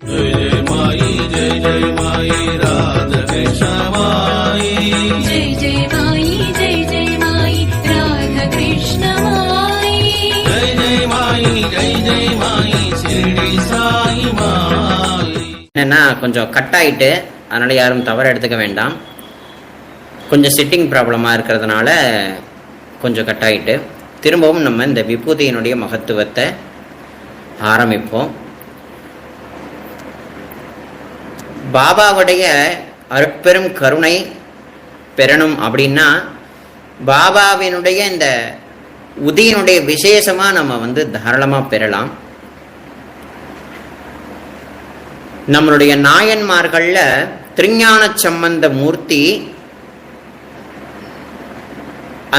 என்னன்னா கொஞ்சம் கட் ஆயிட்டு, அதனால யாரும் தவற எடுத்துக்க வேண்டாம். கொஞ்சம் சிட்டிங் ப்ராப்ளமாக இருக்கிறதுனால கொஞ்சம் கட் ஆயிட்டு, திரும்பவும் நம்ம இந்த விபூதியினுடைய மகத்துவத்தை ஆரம்பிப்போம். பாபாவுடைய அருட்பெரும் கருணை பெறணும் அப்படின்னா பாபாவினுடைய இந்த உதியினுடைய விசேஷமாக நம்ம தாராளமாக பெறலாம். நம்மளுடைய நாயன்மார்களில் திருஞான சம்பந்த மூர்த்தி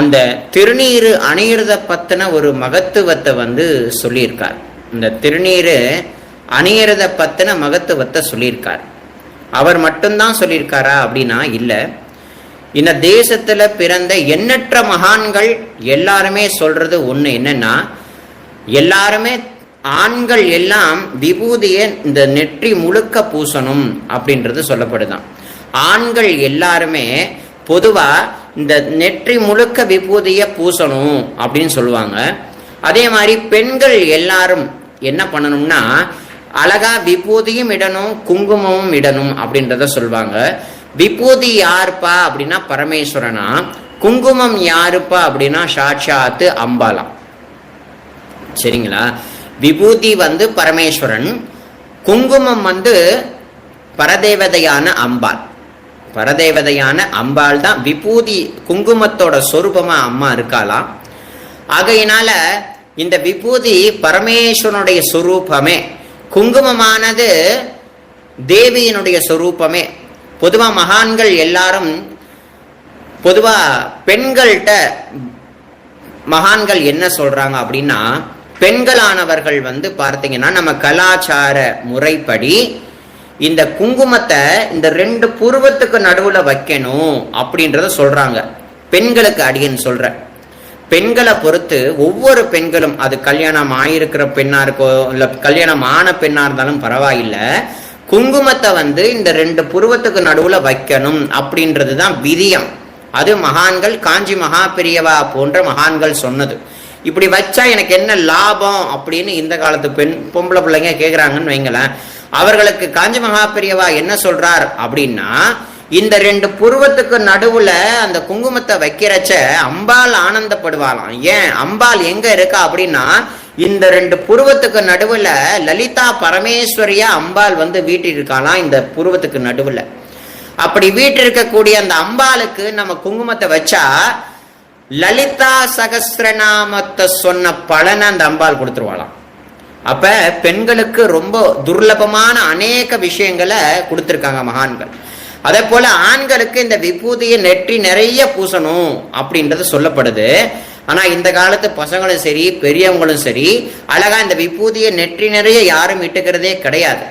அந்த திருநீரு அணியிறத பற்றின ஒரு மகத்துவத்தை சொல்லியிருக்கார். இந்த திருநீரு அணியிறத பற்றின மகத்துவத்தை சொல்லியிருக்கார். அவர் மட்டும்தான் சொல்லியிருக்காரா அப்படின்னா இல்லை. இந்த தேசத்தில் பிறந்த எண்ணற்ற மகான்கள் எல்லாருமே சொல்றது ஒன்று என்னன்னா, எல்லாருமே ஆண்கள் எல்லாம் விபூதியை இந்த நெற்றி முழுக்க பூசணும் அப்படின்றது சொல்லப்படுதான். ஆண்கள் எல்லாருமே பொதுவா இந்த நெற்றி முழுக்க விபூதியை பூசணும் அப்படின்னு சொல்லுவாங்க. அதே மாதிரி பெண்கள் எல்லாரும் என்ன பண்ணணும்னா அழகா விபூதியும் இடணும், குங்குமமும் இடணும் அப்படின்றத சொல்லுவாங்க. விபூதி யாருப்பா அப்படின்னா பரமேஸ்வரனா, குங்குமம் யாருப்பா அப்படின்னா சாட்சாத்து அம்பாலாம். சரிங்களா? விபூதி பரமேஸ்வரன், குங்குமம் பரதேவதையான அம்பாள். பரதேவதையான அம்பாள் தான் விபூதி குங்குமத்தோட சொரூபமா அம்மா இருக்காளாம். ஆகையினால இந்த விபூதி பரமேஸ்வரனுடைய சொரூபமே, குங்குமமானது தேவியினுடைய சொரூபமே. பொதுவா மகான்கள் எல்லாரும் பொதுவா பெண்கள்கிட்ட மகான்கள் என்ன சொல்றாங்க அப்படின்னா, பெண்களானவர்கள் பார்த்தீங்கன்னா நம்ம கலாச்சார முறைப்படி இந்த குங்குமத்தை இந்த 2 புருவத்துக்கு நடுவுல வைக்கணும் அப்படின்றத சொல்றாங்க. பெண்களுக்கு அடியன்னு சொல்ற பெண்களை பொறுத்து ஒவ்வொரு பெண்களும், அது கல்யாணம் ஆயிருக்கிற பெண்ணா இருக்கோ இல்ல கல்யாணம் ஆன பெண்ணா இருந்தாலும் பரவாயில்லை, குங்குமத்தை இந்த 2 புருவத்துக்கு நடுவுல வைக்கணும் அப்படின்றது தான் விதியம். அது மகான்கள், காஞ்சி மகா பெரியவா போன்ற மகான்கள் சொன்னது. இப்படி வச்சா எனக்கு என்ன லாபம் அப்படின்னு இந்த காலத்து பொம்பளை பிள்ளைங்க கேட்குறாங்கன்னு வைங்களேன். அவர்களுக்கு காஞ்சி மகா பெரியவா என்ன சொல்றார் அப்படின்னா, இந்த 2 புருவத்துக்கு நடுவுல அந்த குங்குமத்தை வைக்கிறச்ச அம்பாள் ஆனந்தப்படுவாளாம். ஏன் அம்பாள் எங்க இருக்கா அப்படின்னா, இந்த 2 புருவத்துக்கு நடுவுல லலிதா பரமேஸ்வரியா அம்பாள் வீட்டில் இருக்காளாம். இந்த புருவத்துக்கு நடுவுல அப்படி வீட்டில் இருக்கக்கூடிய அந்த அம்பாளுக்கு நம்ம குங்குமத்தை வச்சா லலிதா சகஸ்ரநாமத்தை சொன்ன பலனை அந்த அம்பாள் கொடுத்துருவாளாம். அப்ப பெண்களுக்கு ரொம்ப துர்லபமான அநேக விஷயங்களை கொடுத்துருக்காங்க மகான்கள். அதே போல ஆண்களுக்கு இந்த விபூதியை நெற்றி நிறைய பூசணும் அப்படின்றது சொல்லப்படுது. ஆனா இந்த காலத்து பசங்களும் சரி பெரியவங்களும் சரி அழகா இந்த விபூதியை நெற்றி நிறைய யாரும் இட்டுக்கிறதே கிடையாது.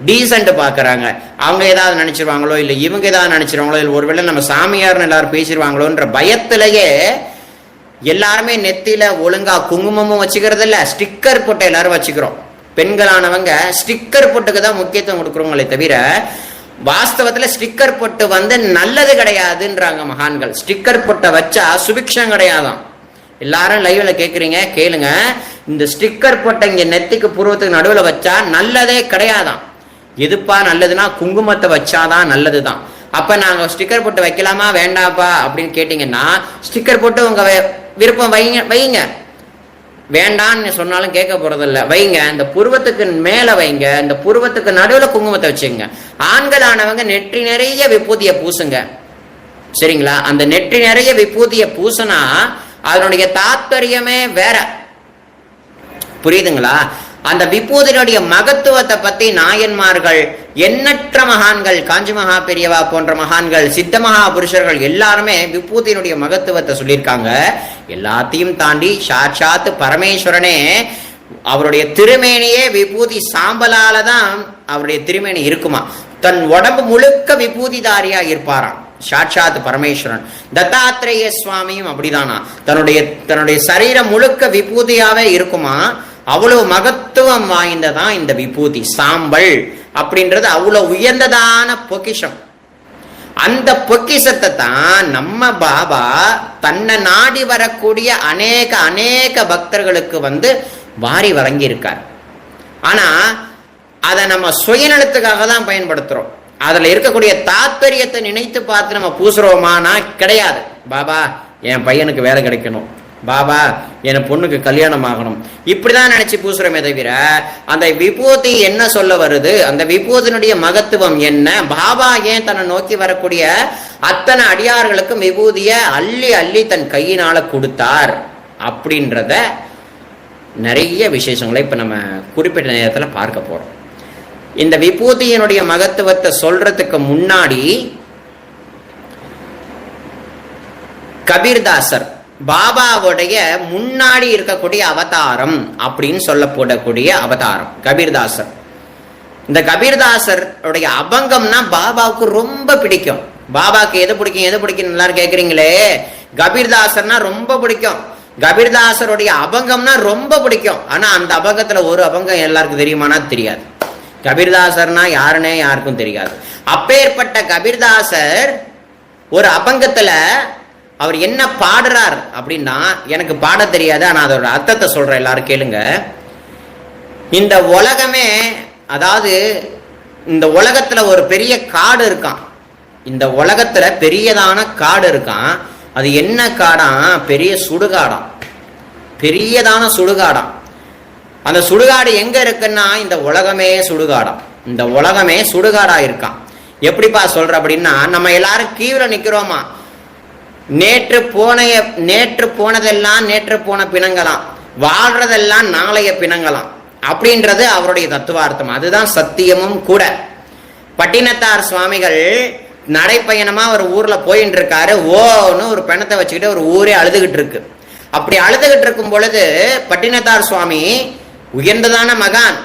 டீசென்ட் பாக்குறாங்க. அவங்க ஏதாவது நினைச்சிருவாங்களோ இல்ல இவங்க ஏதாவது நினைச்சிருவாங்களோ இல்ல ஒருவேளை நம்ம சாமியார்னு எல்லாரும் பேசிடுவாங்களோன்ற பயத்திலேயே எல்லாருமே நெத்தியில ஒழுங்கா குங்குமமும் வச்சுக்கிறது இல்ல, ஸ்டிக்கர் போட்டு எல்லாரும் வச்சுக்கிறோம். பெண்களானவங்க ஸ்டிக்கர் போட்டுக்கு தான் முக்கியத்துவம் கொடுக்குறோங்களே தவிர வாஸ்தவத்துல ஸ்டிக்கர் போட்டு நல்லது கிடையாதுன்றாங்க மகான்கள். ஸ்டிக்கர் போட்ட வச்சா சுபிக்ஷம் கிடையாதான். எல்லாரும் லைவ்ல கேக்குறீங்க, கேளுங்க. இந்த ஸ்டிக்கர் போட்ட இங்க நெத்திக்கு பூர்வத்துக்கு நடுவுல வச்சா நல்லதே கிடையாதான். எதுப்பா நல்லதுன்னா குங்குமத்தை வச்சாதான் நல்லதுதான். அப்ப நாங்க ஸ்டிக்கர் போட்டு வைக்கலாமா வேண்டாப்பா அப்படின்னு கேட்டீங்கன்னா, ஸ்டிக்கர் போட்டு உங்க விருப்பம் வைங்க, வேண்டான்னு சொன்னாலும் கேட்க போறதில்ல, வைங்க. இந்த புருவத்துக்கு மேல வைங்க, இந்த புருவத்துக்கு நடுவுல குங்குமத்தை வச்சுங்க. ஆண்களானவங்க நெற்றி நிறைய விபூதிய பூசுங்க. சரிங்களா? அந்த நெற்றி நிறைய விபூதிய பூசினா அதனுடைய தாத்பரியமே வேற. புரியுதுங்களா? அந்த விபூதியினுடைய மகத்துவத்தை பத்தி நாயன்மார்கள், எண்ணற்ற மகான்கள், காஞ்சி மகா பெரியவா போன்ற மகான்கள், சித்த மகா புருஷர்கள் எல்லாருமே விபூதியினுடைய மகத்துவத்தை சொல்லியிருக்காங்க. எல்லாத்தையும் தாண்டி சாட்சாத்து பரமேஸ்வரனே அவருடைய திருமேனியே விபூதி சாம்பலால தான் அவருடைய திருமேனி இருக்குமா. தன் உடம்பு முழுக்க விபூதிதாரியா இருப்பாராம் சாட்சாத் பரமேஸ்வரன். தத்தாத்திரேய சுவாமியும் அப்படிதானா, தன்னுடைய சரீரம் முழுக்க விபூதியாவே இருக்குமா. அவ்வளவு மகத்துவம் வாய்ந்ததான் இந்த விபூதி சாம்பல் அப்படின்றது அவ்வளவு உயர்ந்ததான பொக்கிஷம். அந்த பொக்கிஷத்தை தான் நம்ம பாபா தன்னை நாடி வரக்கூடிய அநேக அநேக பக்தர்களுக்கு வாரி வழங்கி இருக்கார். ஆனா அதை நம்ம சுயநலத்துக்காக தான் பயன்படுத்துறோம். அதுல இருக்கக்கூடிய தாத்பரியத்தை நினைத்து பார்த்து நம்ம பூசுறோமானா கிடையாது. பாபா என் பையனுக்கு வேலை கிடைக்கணும், பாபா என் பொண்ணுக்கு கல்யாணம் ஆகணும், இப்படிதான் நினைச்சு பூசுறமே தவிர அந்த விபூதி என்ன சொல்ல வருது, அந்த விபூதினுடைய மகத்துவம் என்ன, பாபா ஏன் தன்னை நோக்கி வரக்கூடிய அத்தனை அடியார்களுக்கும் விபூதிய அள்ளி அள்ளி தன் கையினால கொடுத்தார் அப்படின்றத நிறைய விசேஷங்களை இப்ப நம்ம குறிப்பிட்ட நேரத்தில் பார்க்க போறோம். இந்த விபூதியினுடைய மகத்துவத்தை சொல்றதுக்கு முன்னாடி கபீர்தாசர் பாபாவுடைய முன்னாடி இருக்கக்கூடிய அவதாரம் அப்படின்னு சொல்லப்படக்கூடிய அவதாரம் கபீர்தாசர். இந்த கபீர்தாசர் உடைய அபங்கம்னா பாபாவுக்கு ரொம்ப பிடிக்கும். பாபாவுக்கு எது பிடிக்கும் எல்லாரும் கேட்குறீங்களே. கபீர்தாசர்னா ரொம்ப பிடிக்கும். கபீர்தாசருடைய அபங்கம்னா ரொம்ப பிடிக்கும். ஆனா அந்த அபங்கத்துல ஒரு அபங்கம் எல்லாருக்கும் தெரியுமானா தெரியாது. கபீர்தாசர்னா யாருன்னே யாருக்கும் தெரியாது. அப்பேற்பட்ட கபீர்தாசர் ஒரு அபங்கத்துல அவர் என்ன பாடுறார் அப்படின்னா, எனக்கு பாட தெரியாது, ஆனா அதோட அர்த்தத்தை சொல்றேன், எல்லாரும் கேளுங்க. இந்த உலகமே, அதாவது இந்த உலகத்துல ஒரு பெரிய காடு இருக்கான். இந்த உலகத்துல பெரியதான காடு இருக்கான். அது என்ன காடாம்? பெரிய சுடுகாடாம், பெரியதான சுடுகாடாம். அந்த சுடுகாடு எங்க இருக்குன்னா இந்த உலகமே சுடுகாடாம். இந்த உலகமே சுடுகாடா இருக்கான். எப்படிப்பா சொல்ற அப்படின்னா, நம்ம எல்லாரும் கீழே நிக்கிறோமா, நேற்று போனதெல்லாம் நேற்று போன பிணங்களாம், வாழ்றதெல்லாம் நாளைய பிணங்களாம் அப்படின்றது அவருடைய தத்துவார்த்தம். அதுதான் சத்தியமும் கூட. பட்டினத்தார் சுவாமிகள் நடைப்பயணமா ஒரு ஊர்ல போயிட்டு இருக்காரு. ஓன்னு ஒரு பிணத்தை வச்சுக்கிட்டு ஒரு ஊரே அழுதுகிட்டு இருக்கு. அப்படி அழுதுகிட்டு இருக்கும் பொழுது பட்டினத்தார் சுவாமி உயர்ந்ததான மகான்,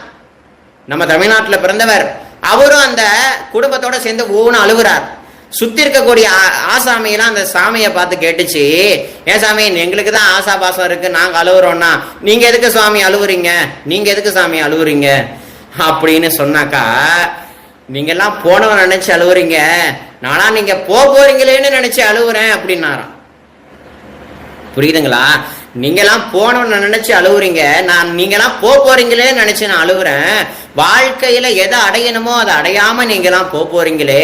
நம்ம தமிழ்நாட்டில் பிறந்தவர், அவரும் அந்த குடும்பத்தோட சேர்ந்து ஓன்னு அழுகுறார். சுத்தி இருக்கக்கூடிய ஆசாமியெல்லாம் அந்த சாமியை பார்த்து கேட்டுச்சு, ஏன் சாமி எங்களுக்கு தான் ஆசா பாசம் இருக்கு, நாங்க அழுகுறோம்னா நீங்க எதுக்கு சுவாமி அழுவுறீங்க, நீங்க எதுக்கு சாமி அழுவுறீங்க அப்படின்னு சொன்னாக்கா, நீங்க எல்லாம் போனவன் நினைச்சு அழுவுறீங்க, நானா நீங்க போறீங்களேன்னு நினைச்சு அழுவுறேன் அப்படின்னாராம். புரியுதுங்களா? நீங்கெல்லாம் போனவன் நினைச்சு அழுவுறீங்க, நீங்கெல்லாம் போறீங்களே நினைச்சு நான் அழுவுறேன். வாழ்க்கையில எதை அடையணுமோ அதை அடையாம நீங்கெல்லாம் போறீங்களே,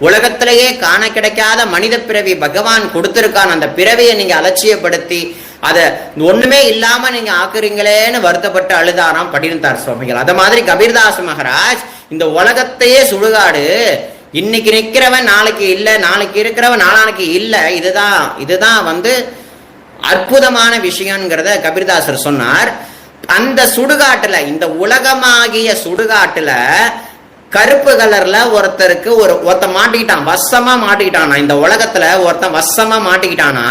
உலகத்திலேயே காண கிடைக்காத மனித பிறவி பகவான் கொடுத்திருக்கான். அந்த பிறவியை நீங்க அலட்சியப்படுத்தி அதை ஒண்ணுமே இல்லாம நீங்க ஆக்குறீங்களேன்னு வருத்தப்பட்டு அழுதாராம் பட்டினத்தார் சுவாமிகள். அத மாதிரி கபீர்தாஸ் மகாராஜ் இந்த உலகத்தையே சுடுகாடு, இன்னைக்கு நிக்கிறவன் நாளைக்கு இல்லை, நாளைக்கு இருக்கிறவன் நாளானைக்கு இல்லை, இதுதான் அற்புதமான விஷயம்ங்கிறத கபீர்தாசர் சொன்னார். அந்த சுடுகாட்டுல, இந்த உலகமாகிய சுடுகாட்டுல கருப்பு கலர்ல ஒருத்தன் மாட்டிக்கிட்டான், வசமா மாட்டிக்கிட்டானா. இந்த உலகத்துல ஒருத்தன் வசமா மாட்டிக்கிட்டானா,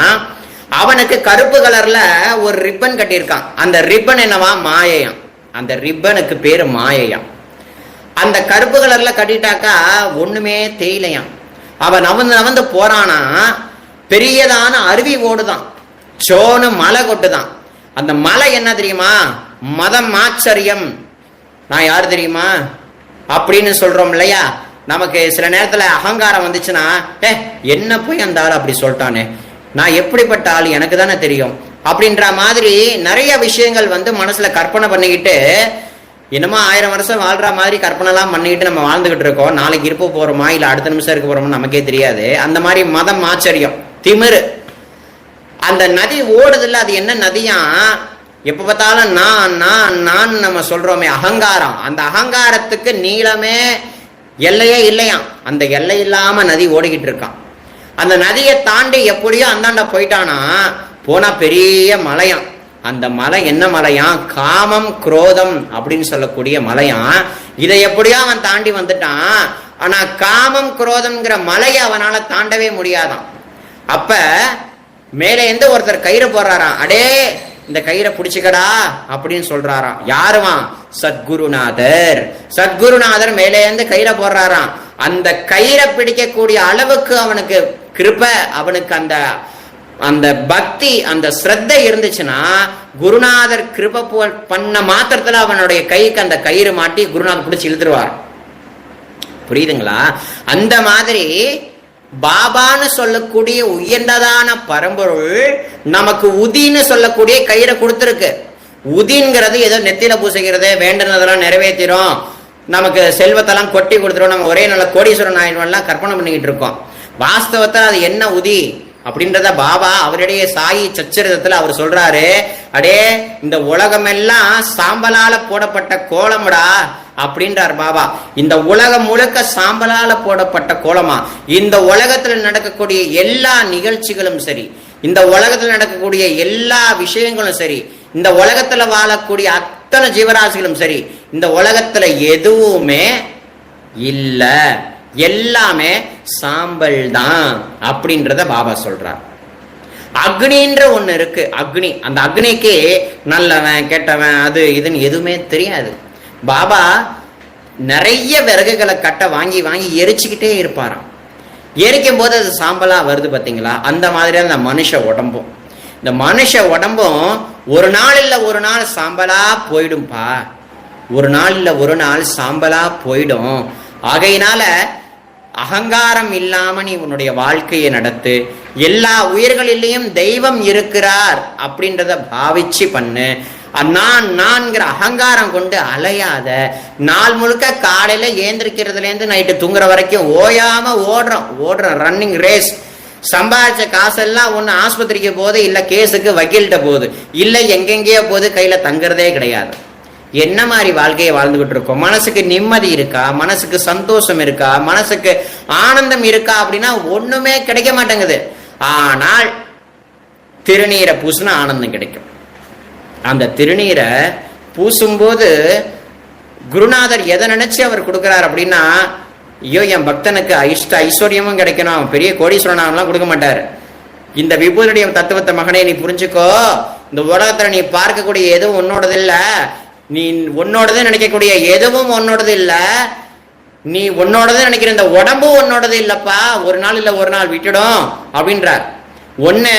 அவனுக்கு கருப்பு கலர்ல ஒரு ரிப்பன் கட்டியிருக்கான். அந்த ரிப்பன் என்னவா? மாயையாம். அந்த ரிப்பனுக்கு பேரு மாயையாம். அந்த கருப்பு கலர்ல கட்டிட்டாக்கா ஒண்ணுமே தேயிலையாம். அவன் நவந்து போறானா, பெரியதான அருவி ஓடுதான், சோனு மலை கொட்டுதான். அந்த மலை என்ன தெரியுமா? மதம் ஆச்சரியம். நான் யாரு தெரியுமா அப்படின்னு சொல்றோம் இல்லையா? நமக்கு சில நேரத்துல அகங்காரம் வந்துச்சுன்னா, என்ன போய் அந்த ஆள் அப்படி சொல்லிட்டானே, நான் எப்படிப்பட்ட ஆள் எனக்கு தானே தெரியும் அப்படின்ற மாதிரி நிறைய விஷயங்கள் மனசுல கற்பனை பண்ணிக்கிட்டு, என்னமோ 1000 வருஷம் வாழ்ற மாதிரி கற்பனை எல்லாம் பண்ணிக்கிட்டு நம்ம வாழ்ந்துகிட்டு இருக்கோம். நாளைக்கு இருப்ப போறோமா இல்ல அடுத்த நிமிஷம் இருக்க போறோமா நமக்கே தெரியாது. அந்த மாதிரி மதம் ஆச்சரியம், திமிரு. அந்த நதி ஓடுதில்ல, அது என்ன நதியா? எப்ப பார்த்தாலும் நான் நம்ம சொல்றோமே, அகங்காரம். அந்த அகங்காரத்துக்கு நீளமே எல்லையே இல்லையாம். அந்த எல்லை இல்லாம நதி ஓடிக்கிட்டு இருக்கான். அந்த நதியை தாண்டி எப்படியோ அந்தாண்ட போயிட்டானா, போனா பெரிய மலையாம். அந்த மலை என்ன மலையாம்? காமம் குரோதம் அப்படின்னு சொல்லக்கூடிய மலையாம். இதை எப்படியோ அவன் தாண்டி வந்துட்டான். ஆனா காமம் குரோதம்ங்கிற மலையை அவனால தாண்டவே முடியாதான். அப்ப மேலே இருந்து ஒருத்தர் கயிறு போடுறாராம். அடே இந்த கயிறை பிடிச்சுக்கடா அப்படின்னு சொல்றாராம். யாருவா? சத்குருநாதர். சத்குருநாதர் மேலே இருந்து கயிறை போடுறாராம். அந்த கயிறை பிடிக்கக்கூடிய அளவுக்கு அவனுக்கு கிருபை, அவனுக்கு அந்த பக்தி, அந்த ஸ்ரத்தை இருந்துச்சுன்னா, குருநாதர் கிருபை பண்ண மாத்திரத்துல அவனுடைய கைக்கு அந்த கயிறு மாட்டி குருநாதர் பிடிச்சி இழுத்துருவார். புரியுதுங்களா? அந்த மாதிரி பாபான்னு சொல்லக்கூடிய உயர்ந்ததான பரம்பொருள் நமக்கு உதின்னு சொல்லக்கூடிய கயிறை கொடுத்துருக்கு. உதிங்கிறது ஏதோ நெத்தியில பூசிக்கிறது, வேண்டுனதெல்லாம் நிறைவேற்றிடும், நமக்கு செல்வத்தெல்லாம் கொட்டி கொடுத்துரும், நம்ம ஒரே நல்ல கோடீஸ்வரன் ஆயிடுவோம்லாம் கற்பனை பண்ணிக்கிட்டு இருக்கோம். வாஸ்தவத்தில் அது என்ன உதி அப்படின்றத பாபா அவருடைய சாயி சச்சரிதத்துல அவர் சொல்றாரு, அடே இந்த உலகமெல்லாம் சாம்பலால போடப்பட்ட கோலம்டா அப்படின்றார் பாபா. இந்த உலகம் முழுக்க சாம்பலால போடப்பட்ட கோலமா? இந்த உலகத்துல நடக்கக்கூடிய எல்லா நிகழ்ச்சிகளும் சரி, இந்த உலகத்துல நடக்கக்கூடிய எல்லா விஷயங்களும் சரி, இந்த உலகத்துல வாழக்கூடிய அத்தனை ஜீவராசிகளும் சரி, இந்த உலகத்துல எதுவுமே இல்ல, எல்லாமே சாம்பல் தான் அப்படின்றத பாபா சொல்றார். அக்னின்ற ஒண்ணு இருக்கு, அக்னி. அந்த அக்னிக்கு நல்லவன் கெட்டவன் அது இதுன்னு எதுவுமே தெரியாது. பாபா நிறைய விறகுகளை கட்ட வாங்கி வாங்கி எரிச்சுக்கிட்டே இருப்பாராம். எரிக்கும் போது அது சாம்பலா வருது பார்த்தீங்களா? அந்த மாதிரி அந்த மனுஷ உடம்பும், இந்த மனுஷ உடம்பும் ஒரு நாள் இல்ல ஒரு நாள் சாம்பலா போயிடும்பா, ஒரு நாள் இல்ல ஒரு நாள் சாம்பலா போயிடும். ஆகையினால அகங்காரம் இல்லாம நீ உன்னுடைய வாழ்க்கையை நடத்து. எல்லா உயிர்களிலேயும் தெய்வம் இருக்கிறார் அப்படின்றத பாவிச்சு பண்ணு. நான்கிற அகங்காரம் கொண்டு அலையாத. நாள் முழுக்க காலையில ஏந்திரிக்கிறதுல இருந்து நைட்டு தூங்குற வரைக்கும் ஓயாம ஓடுறோம் ரன்னிங் ரேஸ். சம்பாதிச்ச காசெல்லாம் ஒண்ணு ஆஸ்பத்திரிக்கு போகுது, இல்ல கேஸுக்கு வக்கீல்கிட்ட போகுது, இல்ல எங்கெங்கேயோ போகுது, கையில தங்குறதே கிடையாது. என்ன மாதிரி வாழ்க்கையை வாழ்ந்துகிட்டு இருக்கோம்? மனசுக்கு நிம்மதி இருக்கா? மனசுக்கு சந்தோஷம் இருக்கா? மனசுக்கு ஆனந்தம் இருக்கா? அப்படின்னா ஒண்ணுமே கிடைக்க மாட்டேங்குது. ஆனால் திருநீரை பூசினா ஆனந்தம் கிடைக்கும். அந்த திருநீரை பூசும்போது குருநாதர் எதை நினைச்சு அவர் கொடுக்கிறார் அப்படின்னா, ஐயோ என் பக்தனுக்கு ஐஸ்வர்யமும் கிடைக்கணும், அவன் பெரிய கோடீஸ்வரனாலாம் கொடுக்க மாட்டாரு. இந்த விபூதியுடைய தத்துவத்தை மகனே நீ புரிஞ்சுக்கோ. இந்த உலகத்துல நீ பார்க்கக்கூடிய எதுவும் உன்னோடது இல்ல, நீ உன்னோடது நினைக்கக்கூடிய எதுவும் உன்னோடது இல்ல, நீ உன்னோடது நினைக்கிற இந்த உடம்பும் உன்னோடது இல்லப்பா, ஒரு நாள் இல்ல ஒரு நாள் விட்டுடும் அப்படின்றார். ஒண்ணு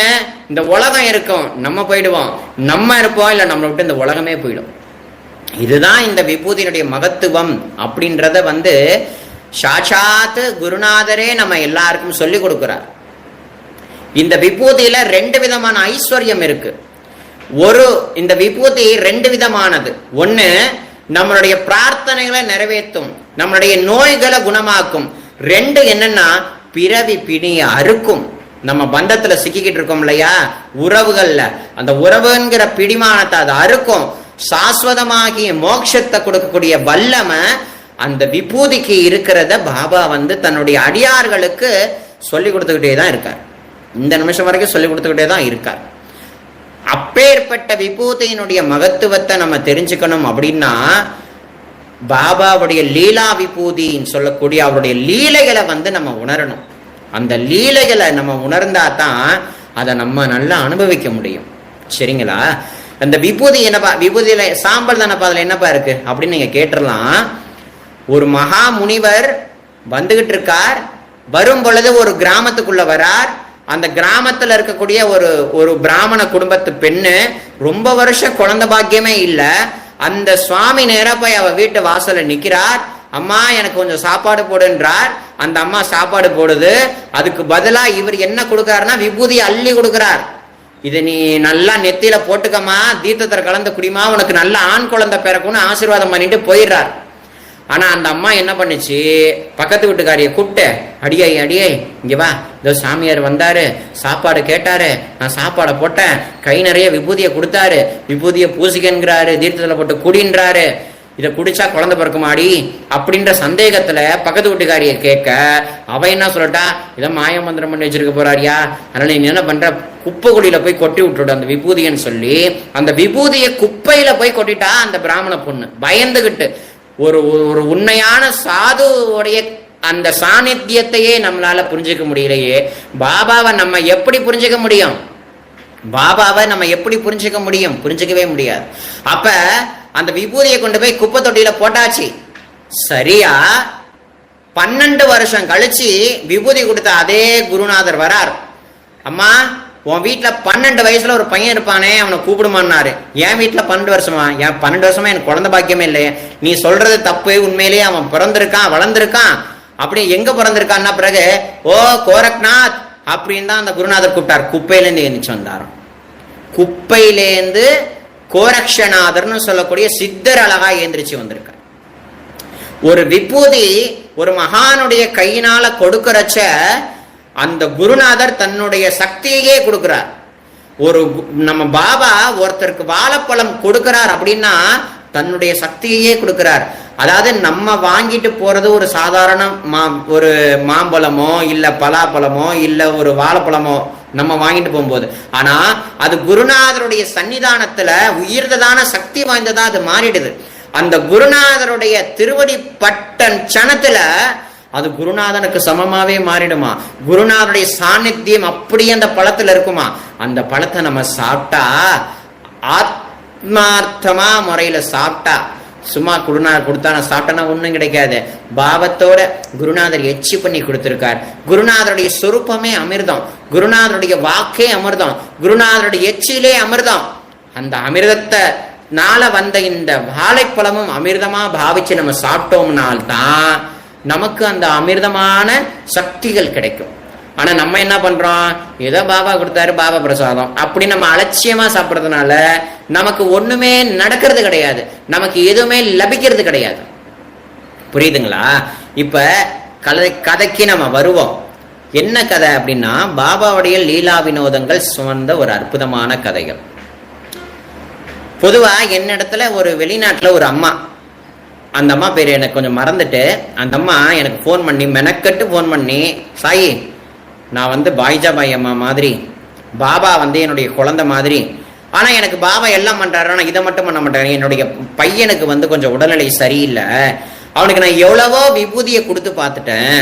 இந்த உலகம் இருக்கும், நம்ம போயிடுவோம், நம்ம இருப்போம், இல்ல நம்மளை விட்டு இந்த உலகமே போயிடும். இதுதான் இந்த விபூதியினுடைய மகத்துவம் அப்படின்றத சாட்சாத் குருநாதரே நம்ம எல்லாருக்கும் சொல்லி கொடுக்கிறார். இந்த விபூதியில 2 விதமான ஐஸ்வர்யம் இருக்கு. இந்த விபூதி 2 விதமானது. ஒண்ணு நம்மளுடைய பிரார்த்தனைகளை நிறைவேற்றும், நம்மளுடைய நோய்களை குணமாக்கும். 2 என்னன்னா பிறவி பிணியை அறுக்கும். நம்ம பந்தத்துல சிக்கிக்கிட்டு இருக்கோம் இல்லையா, உறவுகள்ல, அந்த உறவுங்கிற பிடிமானத்தை அது அறுக்கும். சாஸ்வதமாகிய மோட்சத்தை கொடுக்கக்கூடிய வல்லமை அந்த விபூதிக்கு இருக்கிறத பாபா தன்னுடைய அடியார்களுக்கு சொல்லி கொடுத்துக்கிட்டே தான் இருக்கார். இந்த நிமிஷம் வரைக்கும் சொல்லி கொடுத்துக்கிட்டே தான் இருக்கார். அப்பேற்பட்ட விபூதியினுடைய மகத்துவத்தை நம்ம தெரிஞ்சுக்கணும் அப்படின்னா பாபாவுடைய லீலா விபூதின்னு சொல்லக்கூடிய அவருடைய லீலைகளை நம்ம உணரணும். அந்த லீலைகளை நம்ம உணர்ந்தா தான் அதை நம்ம நல்லா அனுபவிக்க முடியும். சரிங்களா? அந்த விபூதி என்னப்பா, விபூதியில சாம்பல் தானப்பா, அதுல என்னப்பா இருக்கு அப்படின்னு நீங்க கேட்டுடலாம். ஒரு மகா முனிவர் வந்துகிட்டு இருக்கார். வரும் பொழுது ஒரு கிராமத்துக்குள்ள வரார். அந்த கிராமத்துல இருக்கக்கூடிய ஒரு பிராமண குடும்பத்து பெண்ணு, ரொம்ப வருஷம் குழந்தை பாக்கியமே இல்ல. அந்த சுவாமி நேரா போய் அவ வீட்டு வாசல்ல நிக்கிறார். அம்மா எனக்கு கொஞ்சம் சாப்பாடு போடுன்றார். அந்த அம்மா சாப்பாடு போடுது. அதுக்கு பதிலா இவர் என்ன கொடுக்கிறாருன்னா விபூதி அள்ளி கொடுக்கிறார். இதை நீ நல்லா நெத்தியில போட்டுக்கமா, தீர்த்தத்துல கலந்து குடிமா, உனக்கு நல்ல ஆண் குழந்தை பிறக்கும்னு ஆசீர்வாதம் பண்ணிட்டு போயிடுறார். ஆனா அந்த அம்மா என்ன பண்ணுச்சு, பக்கத்து வீட்டுக்காரிய கூப்பிட்டு, அடியே இங்க வா, இதோ சாமியார் வந்தாரு, சாப்பாடு கேட்டாரு, நான் சாப்பாடை போட்டேன், கை நிறைய விபூதியை கொடுத்தாரு, விபூதியை பூசிக்கன்கிறாரு, தீர்த்தத்துல போட்டு குடின்றாரு, இதை குடிச்சா குழந்தை பிறக்குமாடி அப்படின்ற சந்தேகத்துல பக்கத்து வீட்டுக்காரிய கேட்க, அவ என்ன சொல்லட்டா, இதை மாய மந்திரம் பண்ணி வச்சிருக்க போறாரியா, அதனால நீ என்ன பண்ற, குப்பை குழியில போய் கொட்டி விட்டுடு அந்த விபூதின்னு சொல்லி அந்த விபூதியை குப்பையில போய் கொட்டிட்டா அந்த பிராமண பொண்ணு. பயந்துகிட்டு ஒரு உண்மையான சாதுவோடைய அந்த சாநித்தியத்தையே நம்மளால புரிஞ்சுக்க முடியலையே, பாபாவை நம்ம எப்படி புரிஞ்சுக்க முடியும்? பாபாவை நம்ம எப்படி புரிஞ்சுக்க முடியும்? புரிஞ்சுக்கவே முடியாது. அப்ப அந்த விபூதியை கொண்டு போய் குப்பை தொட்டியில போட்டாச்சு. சரியா 12 வருஷம் கழிச்சு விபூதி கொடுத்த அதே குருநாதர் வரார். அம்மா, உன் வீட்டுல 12 வயசுல ஒரு பையன் இருப்பானே, அவனை கூப்பிடுமான்னாரு. என் வீட்டுல 12 வருஷமா? என் 12 வருஷமா எனக்கு குழந்தை பாக்கியமே இல்லையே. நீ சொல்றது தப்பு, உண்மையிலேயே அவன் பிறந்திருக்கான், வளர்ந்திருக்கான். அப்படி எங்க பிறந்திருக்கான்னா பிறகு ஓ கோரக்நாத் அப்படின்னு தான் அந்த குருநாதர் கூப்பிட்டார். குப்பையிலேருந்து எழுந்துச்சு வந்தாராம். குப்பையிலேருந்து கோரக்ஷநாதர்னு சொல்லக்கூடிய சித்தர் அழகா எழுந்திரிச்சு வந்திருக்கார். ஒரு விபூதி ஒரு மகானுடைய கையினால கொடுக்கறச்ச அந்த குருநாதர் தன்னுடைய சக்தியே கொடுக்கிறார். ஒரு நம்ம பாபா ஒருத்தருக்கு வாழைப்பழம் கொடுக்கிறார் அப்படின்னா தன்னுடைய சக்தியே கொடுக்கிறார். அதாவது நம்ம வாங்கிட்டு போறது ஒரு சாதாரண ஒரு மாம்பழமோ இல்ல பலாப்பழமோ இல்ல ஒரு வாழைப்பழமோ நம்ம வாங்கிட்டு போகும்போது, ஆனா அது குருநாதருடைய சன்னிதானத்துல உயிர்ததான சக்தி வாய்ந்ததா அது மாறிடுது. அந்த குருநாதருடைய திருவடி பட்டன் சனத்துல அது குருநாதனுக்கு சமமாவே மாறிடுமா. குருநாதருடைய சாநித்தியம் அப்படியே அந்த பழத்துல இருக்குமா. அந்த பழத்தை நம்ம சாப்பிட்டா ஆத்மார்த்தமா முறையில சாப்பிட்டா, சும்மா குருநாதர் கொடுத்தா நான் சாப்பிட்டேன்னா ஒண்ணும் கிடைக்காது. பாவத்தோட குருநாதர் எச்சி பண்ணி கொடுத்திருக்கார். குருநாதருடைய சொரூபமே அமிர்தம், குருநாதருடைய வாக்கே அமிர்தம், குருநாதருடைய எச்சிலே அமிர்தம். அந்த அமிர்தத்தை நாள வந்த இந்த வாழைப்பழமும் அமிர்தமா பாவிச்சு நம்ம சாப்பிட்டோம்னால்தான் நமக்கு அந்த அமிர்தமான சக்திகள் கிடைக்கும். ஆனா நம்ம என்ன பண்றோம், ஏதோ பாபா கொடுத்தாரு பாபா பிரசாதம் அப்படி நம்ம அலட்சியமா சாப்பிட்றதுனால நமக்கு ஒண்ணுமே நடக்கிறது கிடையாது, நமக்கு எதுவுமே லபிக்கிறது கிடையாது. புரியுதுங்களா? இப்ப கதைக்கு நம்ம வருவோம். என்ன கதை அப்படின்னா, பாபாவுடைய லீலா வினோதங்கள் சுமந்த ஒரு அற்புதமான கதைகள். பொதுவா என்னிடத்துல ஒரு வெளிநாட்டுல ஒரு அம்மா, அந்த அம்மா பேர் எனக்கு கொஞ்சம் மறந்துட்டு, அந்த அம்மா எனக்கு ஃபோன் பண்ணி மெனக்கட்டு ஃபோன் பண்ணி, சாயி நான் பாய்ஜாபாய் அம்மா மாதிரி, பாபா என்னுடைய குழந்தை மாதிரி, ஆனா எனக்கு பாபா எல்லாம் பண்றாரு, ஆனா இதை மட்டும் பண்ண மாட்டாரு. என்னுடைய பையனுக்கு கொஞ்சம் உடல்நிலை சரியில்லை, அவனுக்கு நான் எவ்வளவோ விபூதியை கொடுத்து பார்த்துட்டேன்,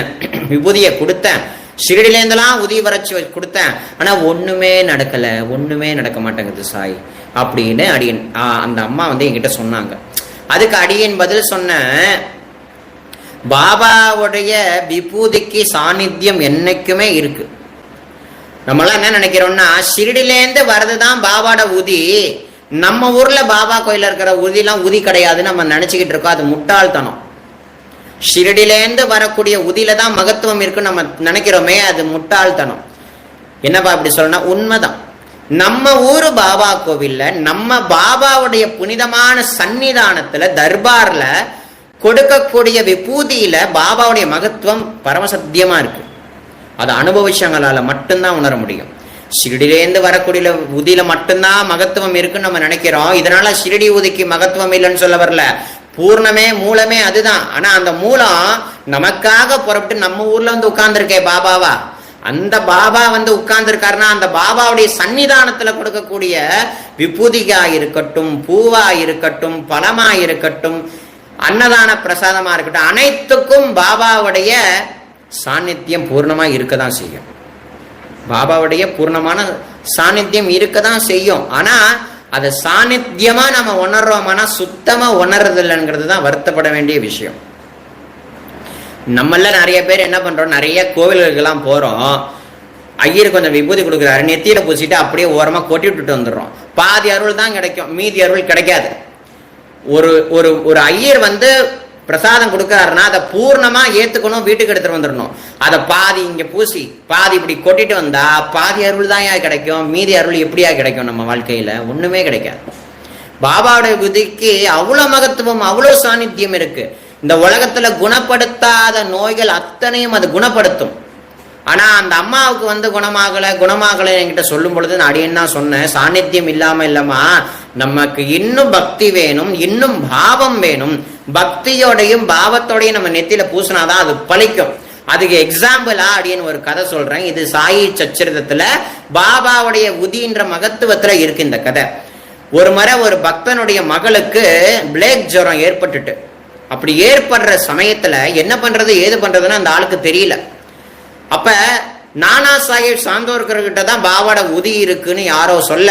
விபூதியை கொடுத்தேன், ஷிரடியிலேருந்தெல்லாம் உதவி வரைச்சி கொடுத்தேன், ஆனா ஒண்ணுமே நடக்கல, ஒண்ணுமே நடக்க மாட்டேங்குது சாய் அப்படின்னு அடியன் அந்த அம்மா என்கிட்ட சொன்னாங்க. அதுக்கு அடியன் பதில் சொன்ன, பாபாவுடைய விபூதிக்கு சாநித்தியம் என்னைக்குமே இருக்கு. நம்மளாம் என்ன நினைக்கிறோம்னா, ஷிரடியிலேருந்து வர்றதுதான் பாபாவோட உதி, நம்ம ஊர்ல பாபா கோயில இருக்கிற உதிலாம் உதி கிடையாதுன்னு நம்ம நினைச்சுக்கிட்டு இருக்கோம். அது முட்டாள்தனம். ஷிரடியிலேருந்து வரக்கூடிய உதியில தான் மகத்துவம் இருக்குன்னு நம்ம நினைக்கிறோமே, அது முட்டாள்தனம். என்னப்பா அப்படி சொல்லணும்னா உண்மைதான். நம்ம ஊரு பாபா கோவில்ல நம்ம பாபாவுடைய புனிதமான சன்னிதானத்துல தர்பார்ல கொடுக்கக்கூடிய விபூதியில பாபாவுடைய மகத்துவம் பரமசத்தியமா இருக்கு. அது அனுபவிச்சங்களால மட்டும்தான் உணர முடியும். ஷிரடியிலேருந்து வரக்கூடிய உதியில மட்டும்தான் மகத்துவம் இருக்குன்னு நம்ம நினைக்கிறோம். இதனால ஷிரடி உதிக்கு மகத்துவம் இல்லைன்னு சொல்ல வரல, பூர்ணமே மூலமே அதுதான். ஆனா அந்த மூலம் நமக்காக புறப்பட்டு நம்ம ஊர்ல உட்கார்ந்துருக்கே பாபாவா, அந்த பாபா உட்கார்ந்து இருக்காருன்னா அந்த பாபாவுடைய சன்னிதானத்துல கொடுக்கக்கூடிய விபூதிகா இருக்கட்டும், பூவா இருக்கட்டும், பழமா இருக்கட்டும், அன்னதான பிரசாதமா இருக்கட்டும், அனைத்துக்கும் பாபாவுடைய சாநித்தியம் பூர்ணமா இருக்கதான் செய்யும். பாபாவுடைய பூர்ணமான சாநித்தியம் இருக்கதான் செய்யும். ஆனா அதை சாநித்தியமா நம்ம உணர்றோம்னா சுத்தமா உணர்றது இல்லைங்கிறது தான் வருத்தப்பட வேண்டிய விஷயம். நம்மள நிறைய பேர் என்ன பண்றோம், நிறைய கோவில்களுக்கெல்லாம் போறோம், ஐயர் கொஞ்சம் விபூதி கொடுக்குறாரு, நெத்தியில பூசிட்டு அப்படியே ஓரமா கொட்டி விட்டுட்டு வந்துடுறோம். பாதி அருள் தான் கிடைக்கும், மீதி அருள் கிடைக்காது. ஒரு ஒரு ஒரு ஐயர் பிரசாதம் கொடுக்கறாருன்னா அதை பூர்ணமா ஏத்துக்கணும், வீட்டுக்கு எடுத்துட்டு வந்துடணும். அதை பாதி இங்க பூசி பாதி இப்படி கொட்டிட்டு வந்தா பாதி அருள் தான் கிடைக்கும், மீதி அருள் எப்படியா கிடைக்கும்? நம்ம வாழ்க்கையில ஒண்ணுமே கிடைக்காது. பாபாவுடைய புத்திக்கு அவ்வளவு மகத்துவம், அவ்வளவு சாநித்தியம் இருக்கு. இந்த உலகத்துல குணப்படுத்தாத நோய்கள் அத்தனையும் அது குணப்படுத்தும். ஆனா அந்த அம்மாவுக்கு குணமாகல என்கிட்ட சொல்லும் பொழுது நான் அடியேன்னு தான் சொன்னேன், சாநித்தியம் இல்லாம நமக்கு இன்னும் பக்தி வேணும், இன்னும் பாவம் வேணும். பக்தியோடையும் பாவத்தோடையும் நம்ம நெத்தியில பூசினாதான் அது பலிக்கும். அதுக்கு எக்ஸாம்பிளா அடியேன்னு ஒரு கதை சொல்றேன். இது சாயி சச்சரிதத்துல பாபாவுடைய உதின்ற மகத்துவத்துல இருக்கு இந்த கதை. ஒரு முறை ஒரு பக்தனுடைய மகளுக்கு பிளேக் ஜுரம் ஏற்பட்டுட்டு, அப்படி ஏற்படுற சமயத்துல என்ன பண்றது ஏது பண்றதுன்னு அந்த ஆளுக்கு தெரியல. அப்ப நானா சாஹேப் சாந்தோர்கர்கிட்ட தான் பாபாவோட உதி இருக்குன்னு யாரோ சொல்ல,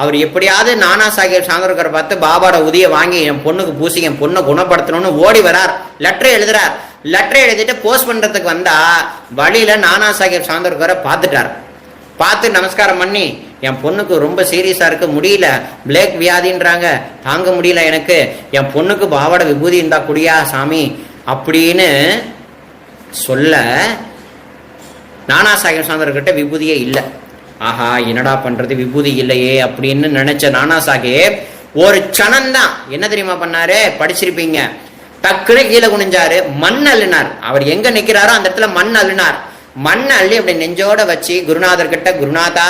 அவர் எப்படியாவது நானா சாஹேப் சாந்தோர்கரை பார்த்து பாபாவோட உதியை வாங்கி என் பொண்ணுக்கு பூசி என் பொண்ணை குணப்படுத்தணும்னு ஓடி வரார். லெட்டர் எழுதுறார். லெட்டர் எழுதிட்டு போஸ்ட் பண்றதுக்கு வந்தா வழியில நானா சாஹேப் சாந்தோர்கரை பார்த்துட்டார். பார்த்து நமஸ்காரம் பண்ணி, என் பொண்ணுக்கு ரொம்ப சீரியஸா இருக்கு, முடியல, பிளேக் வியாதின்றாங்க, தாங்க முடியல எனக்கு, என் பொண்ணுக்கு பாவாட விபூதி இருந்தா குடியா சாமி அப்படின்னு சொல்ல நானா சாஹேப் சாந்தோர்கிட்ட விபூதியே இல்லை. ஆஹா, என்னடா பண்றது, விபூதி இல்லையே அப்படின்னு நினைச்ச நானா சாஹேப் ஒரு சனந்தான் என்ன தெரியுமா பண்ணாரு, படிச்சிருப்பீங்க, டக்குனு கீழே குனிஞ்சாரு, மண் அள்ளினார். அவர் எங்க நிக்கிறாரோ அந்த இடத்துல மண் அள்ளினார். மண் அள்ளி அப்படி நெஞ்சோட வச்சு குருநாதர் கிட்ட, குருநாதா,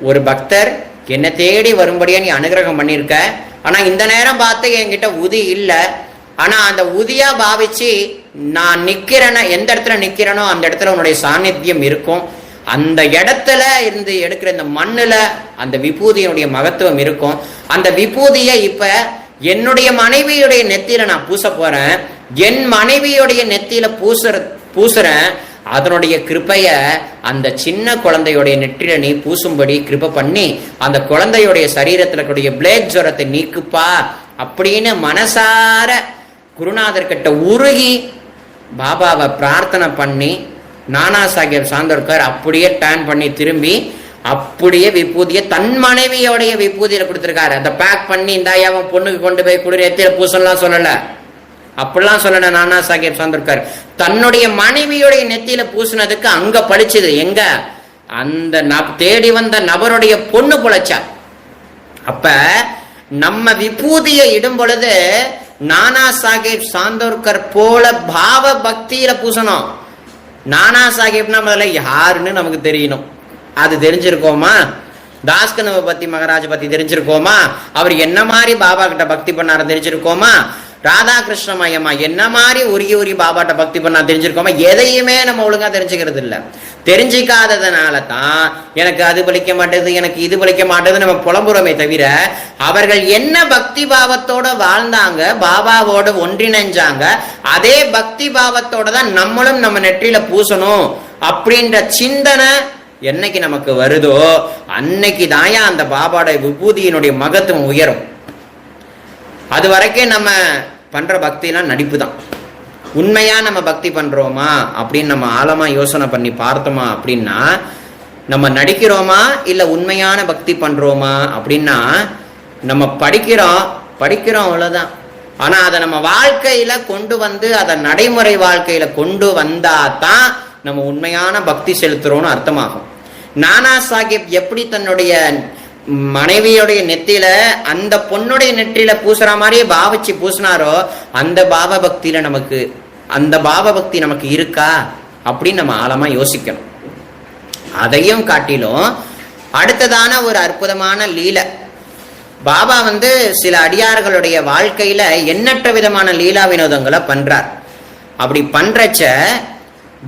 ஒரு பக்தர் என்னை தேடி வரும்படியா நீ அனுகிரகம் பண்ணியிருக்க, ஆனா இந்த நேரம் பார்த்து என்கிட்ட உதி இல்லை, ஆனா அந்த உதியா பாவிச்சு நான் நிக்கிறேன, எந்த இடத்துல நிக்கிறேனோ அந்த இடத்துல உன்னுடைய சாநித்தியம் இருக்கும், அந்த இடத்துல இருந்து எடுக்கிற இந்த மண்ணுல அந்த விபூதியினுடைய மகத்துவம் இருக்கும். அந்த விபூதியை இப்ப என்னுடைய மனைவியுடைய நெத்தியில நான் பூச போறேன், என் மனைவியுடைய நெத்தியில பூசுறேன், அதனுடைய கிருப்பைய அந்த சின்ன குழந்தையுடைய நெற்றில நீ பூசும்படி கிருப்பை பண்ணி அந்த குழந்தையுடைய சரீரத்துல கூடிய பிளேக் ஜுரத்தை நீக்குப்பா அப்படின்னு மனசார குருநாதர் கிட்ட உருகி பாபாவை பிரார்த்தனை பண்ணி நானா சாஹேப் சாந்தோர்கர் அப்படியே டர்ன் பண்ணி திரும்பி அப்படியே விபூதியை தன் மனைவியோடைய விபூதியில கொடுத்திருக்காரு. அதை பேக் பண்ணி இந்தாயாவும் பொண்ணுக்கு கொண்டு போய் குளிர் எத்தியில பூசலாம் சொல்லல, அப்படிலாம் சொல்லல. நானா சாஹேப் சாந்தோர்கர் தன்னுடைய மனைவியுடைய நெத்தியில பூசினதுக்கு அங்க பழிச்சது எங்க, அந்த தேடி வந்த நபருடைய பொண்ணு பொழைச்சா. அப்ப நம்ம விபூதியை இடும் பொழுது நானா சாஹேப் சாந்தோர்கர் போல பாவ பக்தியில பூசணும். நானா சாஹேப்னா முதல்ல யாருன்னு நமக்கு தெரியணும். அது தெரிஞ்சிருக்கோமா? தாஸ்கனுபதி மகாராஜ் பத்தி தெரிஞ்சிருக்கோமா? அவர் என்ன மாதிரி பாபா கிட்ட பக்தி பண்ணாரு தெரிஞ்சிருக்கோமா? ராதாகிருஷ்ணமயமா என்ன மாதிரி உருகி பாபாட்ட பக்தி பண்ணா தெரிஞ்சிருக்கோமா? எதையுமே நம்ம ஒழுங்கா தெரிஞ்சுக்கிறது இல்லை. தெரிஞ்சிக்காததுனால தான் எனக்கு அது பலிக்க மாட்டேது, எனக்கு இது பலிக்க மாட்டேது நம்ம புலம்புறமே தவிர, அவர்கள் என்ன பக்தி பாவத்தோட வாழ்ந்தாங்க, பாபாவோட ஒன்றிணைஞ்சாங்க, அதே பக்தி பாவத்தோட தான் நம்மளும் நம்ம நெற்றியில பூசணும் அப்படின்ற சிந்தனை என்னைக்கு நமக்கு வருதோ அன்னைக்கு தாயா அந்த பாபாவோட விபூதியினுடைய மகத்துவம் உயரும். அது வரைக்கும் நம்ம பண்ற பக்தியெல்லாம் நடிப்பு தான். உண்மையா நம்ம பக்தி பண்றோமா அப்படின்னு நம்ம ஆழமா யோசனை பண்ணி பார்த்தோமா அப்படின்னா, நம்ம நடிக்கிறோமா இல்ல உண்மையான பக்தி பண்றோமா அப்படின்னா, நம்ம படிக்கிறோம் அவ்வளவுதான். ஆனா அதை நம்ம வாழ்க்கையில கொண்டு வந்து அதை நடைமுறை வாழ்க்கையில கொண்டு வந்தா தான் நம்ம உண்மையான பக்தி செலுத்துறோம்னு அர்த்தமாகும். நானா சாஹேப் எப்படி தன்னுடைய மனைவியோடைய நெத்தியில அந்த பொண்ணுடைய நெற்றியில பூசுற மாதிரியே பாவிச்சு பூசினாரோ, அந்த பாவ பக்தியில நமக்கு அந்த பாவ பக்தி நமக்கு இருக்கா அப்படின்னு நம்ம ஆழமா யோசிக்கணும். அதையும் காட்டிலும் அடுத்ததான ஒரு அற்புதமான லீலை, பாபா சில அடியார்களுடைய வாழ்க்கையில எண்ணற்ற விதமான லீலா வினோதங்களை பண்றார். அப்படி பண்றச்ச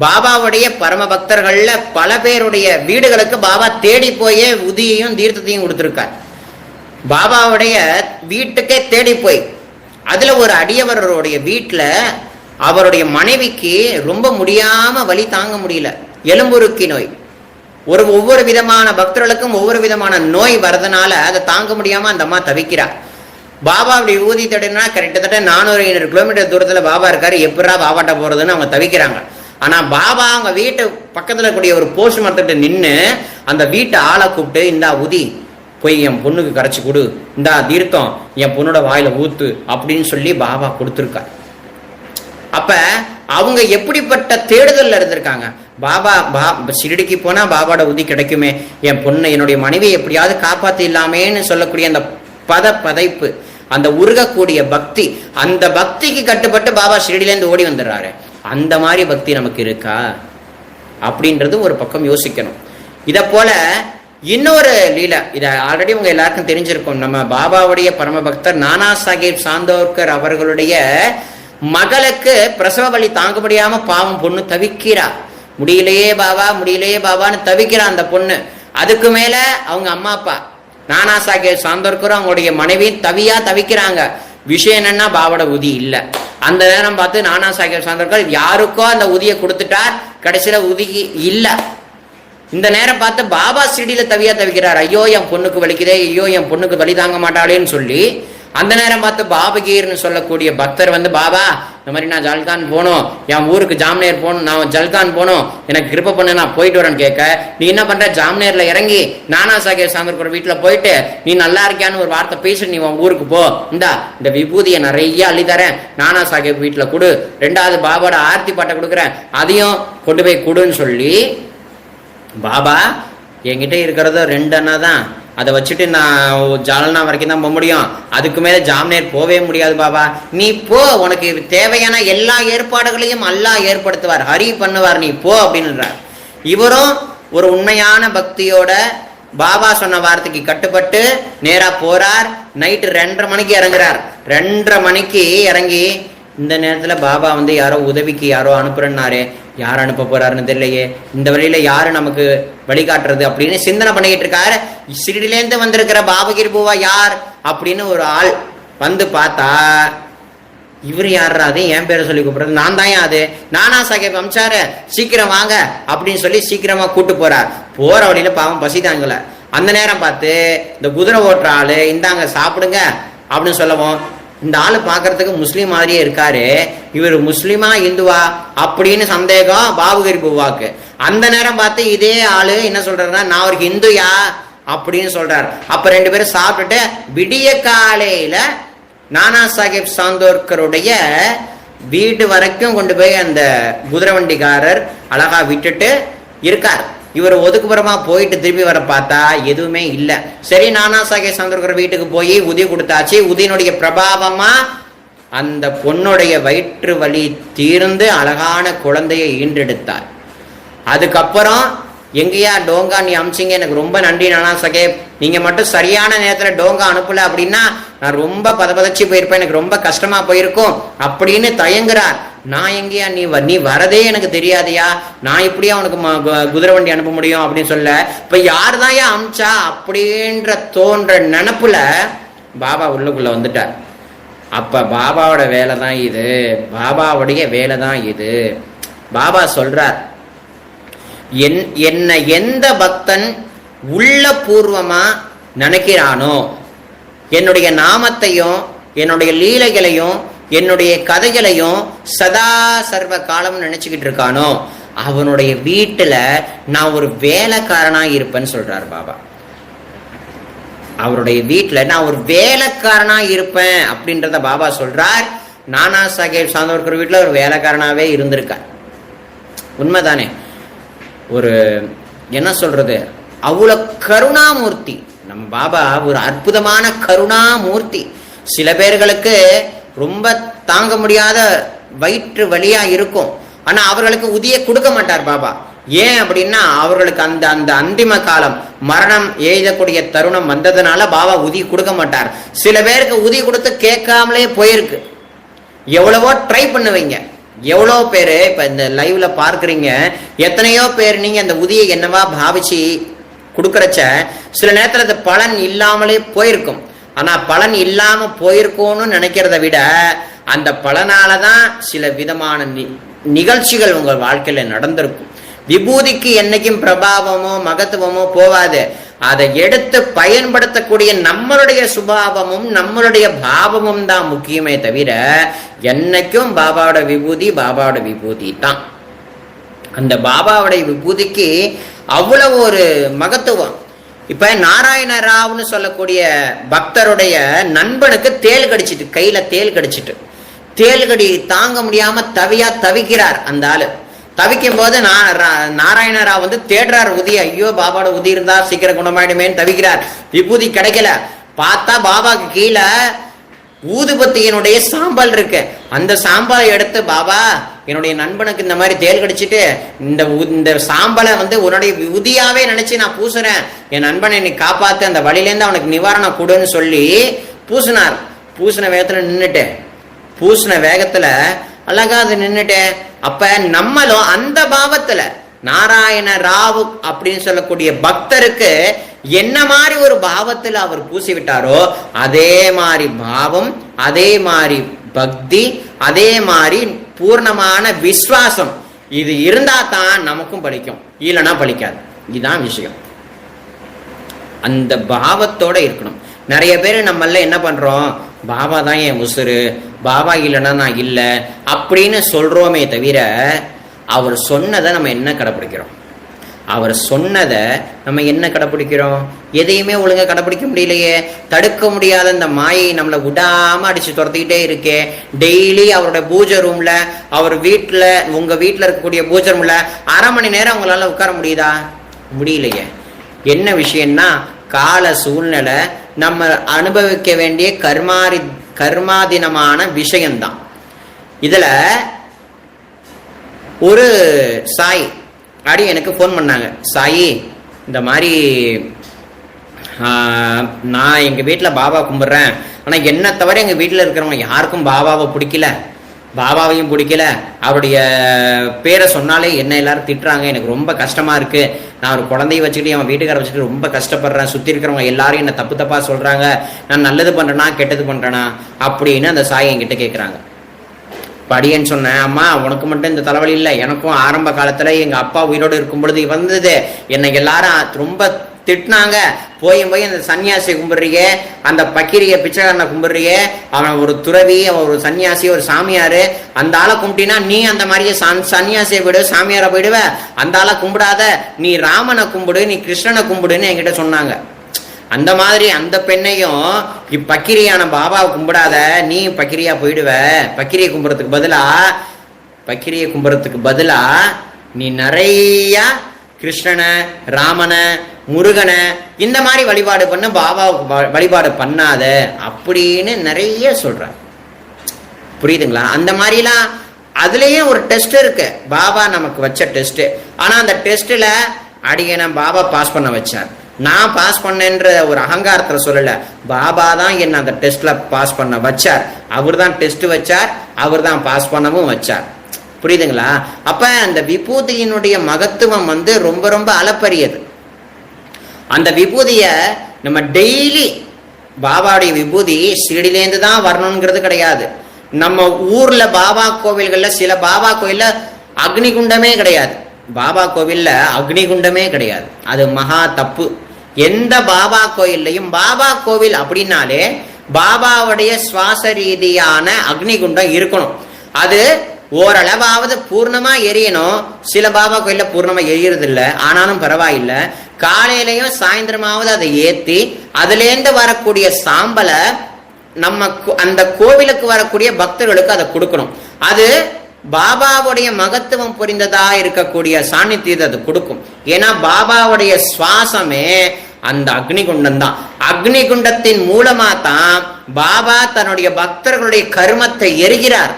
பாபாவுடைய பரம பக்தர்கள்ல பல பேருடைய வீடுகளுக்கு பாபா தேடி போயே உதியையும் தீர்த்தத்தையும் கொடுத்திருக்கார். பாபாவுடைய வீட்டுக்கே தேடி போய், அதுல ஒரு அடியவருடைய வீட்டுல அவருடைய மனைவிக்கு ரொம்ப முடியாம வலி தாங்க முடியல, எலும்புருக்கி நோய். ஒவ்வொரு விதமான பக்தர்களுக்கும் ஒவ்வொரு விதமான நோய் வரதுனால அதை தாங்க முடியாம அந்த அம்மா தவிக்கிறார். பாபா அப்படி ஊதி தடனா கிட்டத்தட்ட 400-500 கிலோமீட்டர் தூரத்துல பாபா இருக்காரு, எப்படா பாபாட்ட போறதுன்னு அவங்க தவிக்கிறாங்க. ஆனா பாபா அவங்க வீட்டு பக்கத்துல கூடிய ஒரு போஸ்ட் மரத்துட்டு நின்று அந்த வீட்டை ஆளை கூப்பிட்டு, இந்தா உதி போய் என் பொண்ணுக்கு கரைச்சி கொடு, இந்தா தீர்த்தம் என் பொண்ணோட வாயில ஊத்து அப்படின்னு சொல்லி பாபா கொடுத்துருக்காரு. அப்ப அவங்க எப்படிப்பட்ட தேடுதல்ல இருந்திருக்காங்க. பாபா ஷிரடிக்கு போனா பாபாவோட உதி கிடைக்குமே, என் பொண்ணை என்னுடைய மனைவியை எப்படியாவது காப்பாத்தி இல்லாமேன்னு சொல்லக்கூடிய அந்த பதைப்பு, அந்த உருகக்கூடிய பக்தி, அந்த பக்திக்கு கட்டுப்பட்டு பாபா ஷிரடியிலேருந்து ஓடி வந்துடுறாரு. அந்த மாதிரி பக்தி நமக்கு இருக்கா அப்படின்றது ஒரு பக்கம் யோசிக்கணும். இதை போல இன்னொரு லீலா, இதை ஆல்ரெடி உங்க எல்லாருக்கும் தெரிஞ்சிருக்கும். நம்ம பாபாவுடைய பரம பக்தர் நானா சாஹேப் சாந்தோர்கர் அவர்களுடைய மகளுக்கு பிரசவ வலி தாங்க முடியாம பாவம் பொண்ணு தவிக்கிறா. முடியலையே பாபான்னு தவிக்கிறா அந்த பொண்ணு. அதுக்கு மேல அவங்க அம்மா அப்பா நானா சாஹேப் சாந்தோர்கரும் அவங்களுடைய மனைவி தவிக்கிறாங்க. விஷயம் என்னன்னா பாபாவோட உதி இல்லை. அந்த நேரம் பார்த்து நானா சாஹேப் சாந்தோர்கர் யாருக்கோ அந்த உதியை கொடுத்துட்டார், கடைசியில உதி இல்லை. இந்த நேரம் பார்த்து பாபா ஷிரடியில தவிக்கிறார். ஐயோ என் பொண்ணுக்கு வலிக்குதே, ஐயோ என் பொண்ணுக்கு வலி தாங்க மாட்டாளேன்னு சொல்லி அந்த நேரம் பார்த்து பாபகீர்னு சொல்லக்கூடிய பக்தர் பாபா இந்த மாதிரி நான் ஜல்கான் போகணும், என் ஊருக்கு ஜாம்நேர் போகணும், நான் ஜல்கான் போகணும், எனக்கு கிருப்ப பண்ண, நான் போயிட்டு வரேன்னு கேட்க, நீ என்ன பண்ற, ஜாம்நேர்ல இறங்கி நானா சாஹேப் சாந்தோர்கர் வீட்டில் போயிட்டு நீ நல்லா இருக்கியான்னு ஒரு வார்த்தை பேசி நீ உன் ஊருக்கு போ, இந்த விபூதியை நிறைய அள்ளி தரேன், நானா சாஹேப் வீட்டில் கொடு, 2வது பாபாவோட ஆர்த்தி பாட்டை கொடுக்குறேன், அதையும் கொண்டு போய் கொடுன்னு சொல்லி, பாபா என்கிட்ட இருக்கிறதோ 2 அண்ணா தான், அதை வச்சுட்டு நான் ஜால்னா வரைக்கும் தான் போக முடியும், அதுக்கு மேலே ஜாம்நேர் போவே முடியாது பாபா, நீ போ, உனக்கு தேவையான எல்லா ஏற்பாடுகளையும் அல்லாஹ் ஏற்படுத்துவார், ஹரி பண்ணுவார், நீ போ அப்படின்றார். இவரும் ஒரு உண்மையான பக்தியோட பாபா சொன்ன வார்த்தைக்கு கட்டுப்பட்டு நேரா போறார். நைட்டு 2:30 மணிக்கு இறங்குறார். 2:30 மணிக்கு இறங்கி, இந்த நேரத்தில் பாபா வந்து யாரோ உதவிக்கு யாரோ அனுப்புறேன்னாரு, யார் அனுப்ப போறாருன்னு தெரியலையே, இந்த வழியில யாரு நமக்கு வழிகாட்டுறது அப்படின்னு சிந்தனை பண்ணிக்கிட்டு இருக்காரு. சிறிடிலேருந்து வந்திருக்கிற பாபகிரி பூவா யார் அப்படின்னு ஒரு ஆள் வந்து பார்த்தா, இவர் யாரா, அது என் பேரை சொல்லி கூப்பிடுறது, நான் தான் அது, நானா சாஹேப் அம்சாரு, சீக்கிரம் வாங்க அப்படின்னு சொல்லி சீக்கிரமா கூட்டு போறார். போற வழியில பாவம் பசி தாங்கல. அந்த நேரம் பார்த்து இந்த குதிரை ஓட்டுற ஆளு, இந்தாங்க சாப்பிடுங்க அப்படின்னு சொல்லவும், இந்த ஆளு பாக்குறதுக்கு முஸ்லீம் மாதிரியே இருக்காரு, இவர் முஸ்லீமா இந்துவா அப்படின்னு சந்தேகம் பாபுகிரி பூவாக்கு. அந்த நேரம் பார்த்து இதே ஆளு என்ன சொல்றாருன்னா, நான் ஒரு இந்துயா அப்படின்னு சொல்றாரு. அப்ப 2 பேரும் சாப்பிட்டுட்டு விடிய காலையில நானா சாஹேப் சாந்தோர்கருடைய வீடு வரைக்கும் கொண்டு போய் அந்த குதிரை வண்டிக்காரர் அழகா விட்டுட்டு இருக்கார். இவர் ஒதுக்குப்புறமா போயிட்டு திரும்பி வர பார்த்தா எதுவுமே இல்லை. சரி, நானா சாஹேப் சாந்தோர்கர் வீட்டுக்கு போய் உதி கொடுத்தாச்சு. உதியினுடைய பிரபாவமா அந்த பொண்ணுடைய வயிற்று வலி தீர்ந்து அழகான குழந்தையை ஈன்றெடுத்தார். அதுக்கப்புறம், எங்கேயா டோங்கா நீ அமிச்சிங்க, எனக்கு ரொம்ப நன்றி நானா சாஹேப், நீங்க மட்டும் சரியான நேரத்துல டோங்கா அனுப்பல அப்படின்னா நான் ரொம்ப பதபதச்சு போயிருப்பேன், எனக்கு ரொம்ப கஷ்டமா போயிருக்கும் அப்படின்னு தயங்குறார். நான் எங்கேயா, நீ வரதே எனக்கு தெரியாதையா, நான் இப்படியா உனக்கு குதிரை வண்டி அனுப்ப முடியும் அப்படின்னு சொல்ல, இப்ப யாருதான் அமிச்சா அப்படின்ற தோன்ற நினப்புல பாபா உள்ளுக்குள்ள வந்துட்டார். அப்ப பாபாவோட வேலை தான் இது, பாபாவுடைய வேலை தான் இது. பாபா சொல்றார், என்ன எந்த பக்தன் உள்ள பூர்வமா நினைக்கிறானோ, என்னுடைய நாமத்தையும் என்னுடைய லீலைகளையும் என்னுடைய கதைகளையும் சதா சர்வ காலம் நினைச்சுக்கிட்டு இருக்கானோ, அவனுடைய வீட்டுல நான் ஒரு வேலைக்காரனா இருப்பேன்னு சொல்றார் பாபா. அவருடைய வீட்டுல நான் ஒரு வேலைக்காரனா இருப்பேன் அப்படின்றத பாபா சொல்றார். நானா சாஹேப் சாந்தோர்கர் வீட்டுல ஒரு வேலைக்காரனாவே இருந்திருக்கார். உண்மைதானே? ஒரு என்ன சொல்றது, அவ்வளவு கருணாமூர்த்தி நம்ம பாபா, ஒரு அற்புதமான கருணாமூர்த்தி. சில பேர்களுக்கு ரொம்ப தாங்க முடியாத வயிற்று வலியா இருக்கும், ஆனா அவர்களுக்கு உதிய கொடுக்க மாட்டார் பாபா. ஏன் அப்படின்னா, அவர்களுக்கு அந்த அந்த அந்திம காலம், மரணம் எழுதக்கூடிய தருணம் வந்ததுனால பாபா உதி கொடுக்க மாட்டார். சில பேருக்கு உதி கொடுத்து கேட்காமலே போயிருக்கு. எவ்வளவோ ட்ரை பண்ணுவீங்க, எவ்வளோ பேர் இப்போ இந்த லைவ்ல பார்க்குறீங்க, எத்தனையோ பேர் நீங்கள் அந்த உதியை என்னவா பாவிச்சு கொடுக்குறச்ச சில நேரத்தில் அது பலன் இல்லாமலே போயிருக்கும். ஆனால் பலன் இல்லாமல் போயிருக்கோன்னு நினைக்கிறத விட அந்த பலனால தான் சில விதமான நிகழ்ச்சிகள் உங்கள் வாழ்க்கையில் நடந்திருக்கும். விபூதிக்கு என்னைக்கும் பிரபாவமோ மகத்துவமோ போவாது. அதை எடுத்து பயன்படுத்தக்கூடிய நம்மளுடைய சுபாவமும் நம்மளுடைய பாவமும் தான் முக்கியமே தவிர, என்னைக்கும் பாபாவோட விபூதி தான். அந்த பாபாவுடைய விபூதிக்கு அவ்வளவு ஒரு மகத்துவம். இப்ப நாராயண ராவ்னு சொல்லக்கூடிய பக்தருடைய நண்பனுக்கு தேள் கடிச்சிட்டு, கையில தேள் கடிச்சிட்டு, தேள்கடி தாங்க முடியாம தவிக்கிறார். அந்த ஆளு தவிக்கும் போது நாராயண ராவ் வந்து தேடுறார் உதி. ஐயோ, பாபாவோட உதி இருந்தா சீக்கிரம் குணமாயிடுமேன்னு தவிக்கிறார். விபூதி கிடைக்கல. பார்த்தா பாபாக்கு கீழே ஊதுபத்தியினுடைய சாம்பல் இருக்கு. அந்த சாம்பலை எடுத்து, பாபா என்னுடைய நண்பனுக்கு இந்த மாதிரி தேள் கடிச்சிட்டு இந்த சாம்பலை வந்து உன்னுடைய உதியாவே நினைச்சு நான் பூசுறேன், என் நண்பனை நீ காப்பாத்து, அந்த வழியிலேருந்து அவனுக்கு நிவாரணம் கொடுன்னு சொல்லி பூசினார். பூசின வேகத்துல அழகா அது நின்னுட்டேன். அப்ப நம்மளும் அந்த பாவத்துல நாராயண ராவ் அப்படின்னு சொல்லக்கூடிய பக்தருக்கு என்ன மாதிரி ஒரு பாவத்துல அவர் பூசி விட்டாரோ, அதே மாதிரி பாவம், அதே மாதிரி பக்தி, அதே மாதிரி பூர்ணமான விசுவாசம், இது இருந்தா தான் நமக்கும் பலிக்கும், இல்லைன்னா பலிக்காது. இதுதான் விஷயம். அந்த பாவத்தோட இருக்கணும். நிறைய பேர் நம்மள என்ன பண்றோம், பாபா தான் என் உசுரு, பாபா இல்லைன்னா நான் இல்லை அப்படின்னு சொல்றோமே தவிர அவர் சொன்னதை நம்ம என்ன கடைப்பிடிக்கிறோம்? அவர் சொன்னதை நம்ம என்ன கடைப்பிடிக்கிறோம்? எதையுமே ஒழுங்கா கடைப்பிடிக்க முடியலையே. தடுக்க முடியாத இந்த மாயை நம்மளை விடாம அடிச்சு துரத்திக்கிட்டே இருக்கே. டெய்லி அவரோட பூஜை ரூம்ல, அவர் வீட்டுல, உங்க வீட்டுல இருக்கக்கூடிய பூஜை ரூம்ல 1/2 மணி நேரம் உங்களால உட்கார முடியுதா? முடியலையே. என்ன விஷயம்னா கால சூழ்நிலை, நம்ம அனுபவிக்க வேண்டிய கர்மாதீனமான விஷயம்தான். இதுல ஒரு சாய் அடி எனக்கு ஃபோன் பண்ணாங்க. சாயி, இந்த மாதிரி நான் எங்கள் வீட்டில் பாபா கும்பிட்றேன், ஆனால் என்ன தவிர எங்கள் வீட்டில் இருக்கிறவங்க யாருக்கும் பாபாவை பிடிக்கல, பாபாவையும் பிடிக்கல, அவருடைய பேரை சொன்னாலே என்ன எல்லாரும் திட்டுறாங்க, எனக்கு ரொம்ப கஷ்டமாக இருக்குது, நான் ஒரு குழந்தைய வச்சுக்கிட்டு என் வீட்டுக்கார வச்சுக்கிட்டு ரொம்ப கஷ்டப்படுறேன், சுற்றி இருக்கிறவங்க எல்லாரும் என்ன தப்பு தப்பாக சொல்கிறாங்க, நான் நல்லது பண்ணுறேனா கெட்டது பண்ணுறேனா அப்படின்னு அந்த சாய் என்கிட்ட கேட்குறாங்க. படியன்னு சொன்னேன், அம்மா உனக்கு மட்டும் இந்த தலைவலி இல்லை, எனக்கும் ஆரம்ப காலத்துல எங்க அப்பா உயிரோடு இருக்கும் பொழுது வந்தது. என்னை எல்லாரும் ரொம்ப திட்டினாங்க. போய் அந்த சன்னியாசியை கும்பிடுறிய, அந்த பக்கிரிய பிச்சைக்காரனை கும்பிடுறிய, அவன் ஒரு துறவி, அவன் ஒரு சன்னியாசி, ஒரு சாமியாரு, அந்த ஆளை கும்பிட்டினா நீ அந்த மாதிரியே சன்னியாசியை விடு, சாமியாரை போயிடுவ, அந்த ஆளை கும்பிடாத, நீ ராமனை கும்பிடு, நீ கிருஷ்ணனை கும்பிடுன்னு என்கிட்ட சொன்னாங்க. அந்த மாதிரி அந்த பெண்ணையும் பக்கிரியான பாபாவை கும்பிடாத, நீ பக்கிரியா போயிடுவ, பக்கிரியை கும்பிட்றதுக்கு பதிலா நீ நிறைய கிருஷ்ணனை, ராமனை, முருகனை இந்த மாதிரி வழிபாடு பண்ண, பாபாவுக்கு வழிபாடு பண்ணாத அப்படின்னு நிறைய சொல்ற. புரியுதுங்களா? அந்த மாதிரிலாம் அதுலயும் ஒரு டெஸ்ட் இருக்கு, பாபா நமக்கு வச்ச டெஸ்ட். ஆனா அந்த டெஸ்ட்ல அடியனை பாபா பாஸ் பண்ண வச்சார். நான் பாஸ் பண்ணேன்ற ஒரு அகங்காரத்தில் சொல்லல, பாபா தான் என்ன அந்த டெஸ்ட்ல பாஸ் பண்ண வச்சார். அவர் தான் டெஸ்ட் வச்சார், அவர் தான் பாஸ் பண்ணவும் வச்சார். புரியுதுங்களா? அப்ப அந்த விபூதியினுடைய மகத்துவம் ரொம்ப ரொம்ப அளப்பரியது. அந்த விபூதிய நம்ம டெய்லி, பாபாவுடைய விபூதி ஷிரடியிலேருந்து தான் வரணுங்கிறது கிடையாது. நம்ம ஊர்ல பாபா கோவில்கள்ல, சில பாபா கோயில்ல அக்னிகுண்டமே கிடையாது. பாபா கோவில்ல அக்னிகுண்டமே கிடையாது. அது மகா தப்பு. எந்த பாபா கோயில்லையும், பாபா கோவில் அப்படின்னாலே பாபாவுடைய சுவாச ரீதியான அக்னிகுண்டம் இருக்கணும். அது ஓரளவாவது பூர்ணமா எரியணும். சில பாபா கோயில்ல பூர்ணமா எரியறது இல்லை, ஆனாலும் பரவாயில்ல. காலையிலையும் சாயந்தரமாவது அதை ஏத்தி அதுலேருந்து வரக்கூடிய சாம்பலை நம்ம அந்த கோவிலுக்கு வரக்கூடிய பக்தர்களுக்கு அதை கொடுக்கணும். அது பாபாவுடைய மகத்துவம் புரிந்ததா இருக்கக்கூடிய சாநித்தியத்தை அது கொடுக்கும். ஏன்னா பாபாவுடைய சுவாசமே அந்த அக்னிகுண்டம் தான். அக்னிகுண்டத்தின் மூலமா தான் பாபா தன்னுடைய பக்தர்களுடைய கர்மத்தை எரிகிறார்.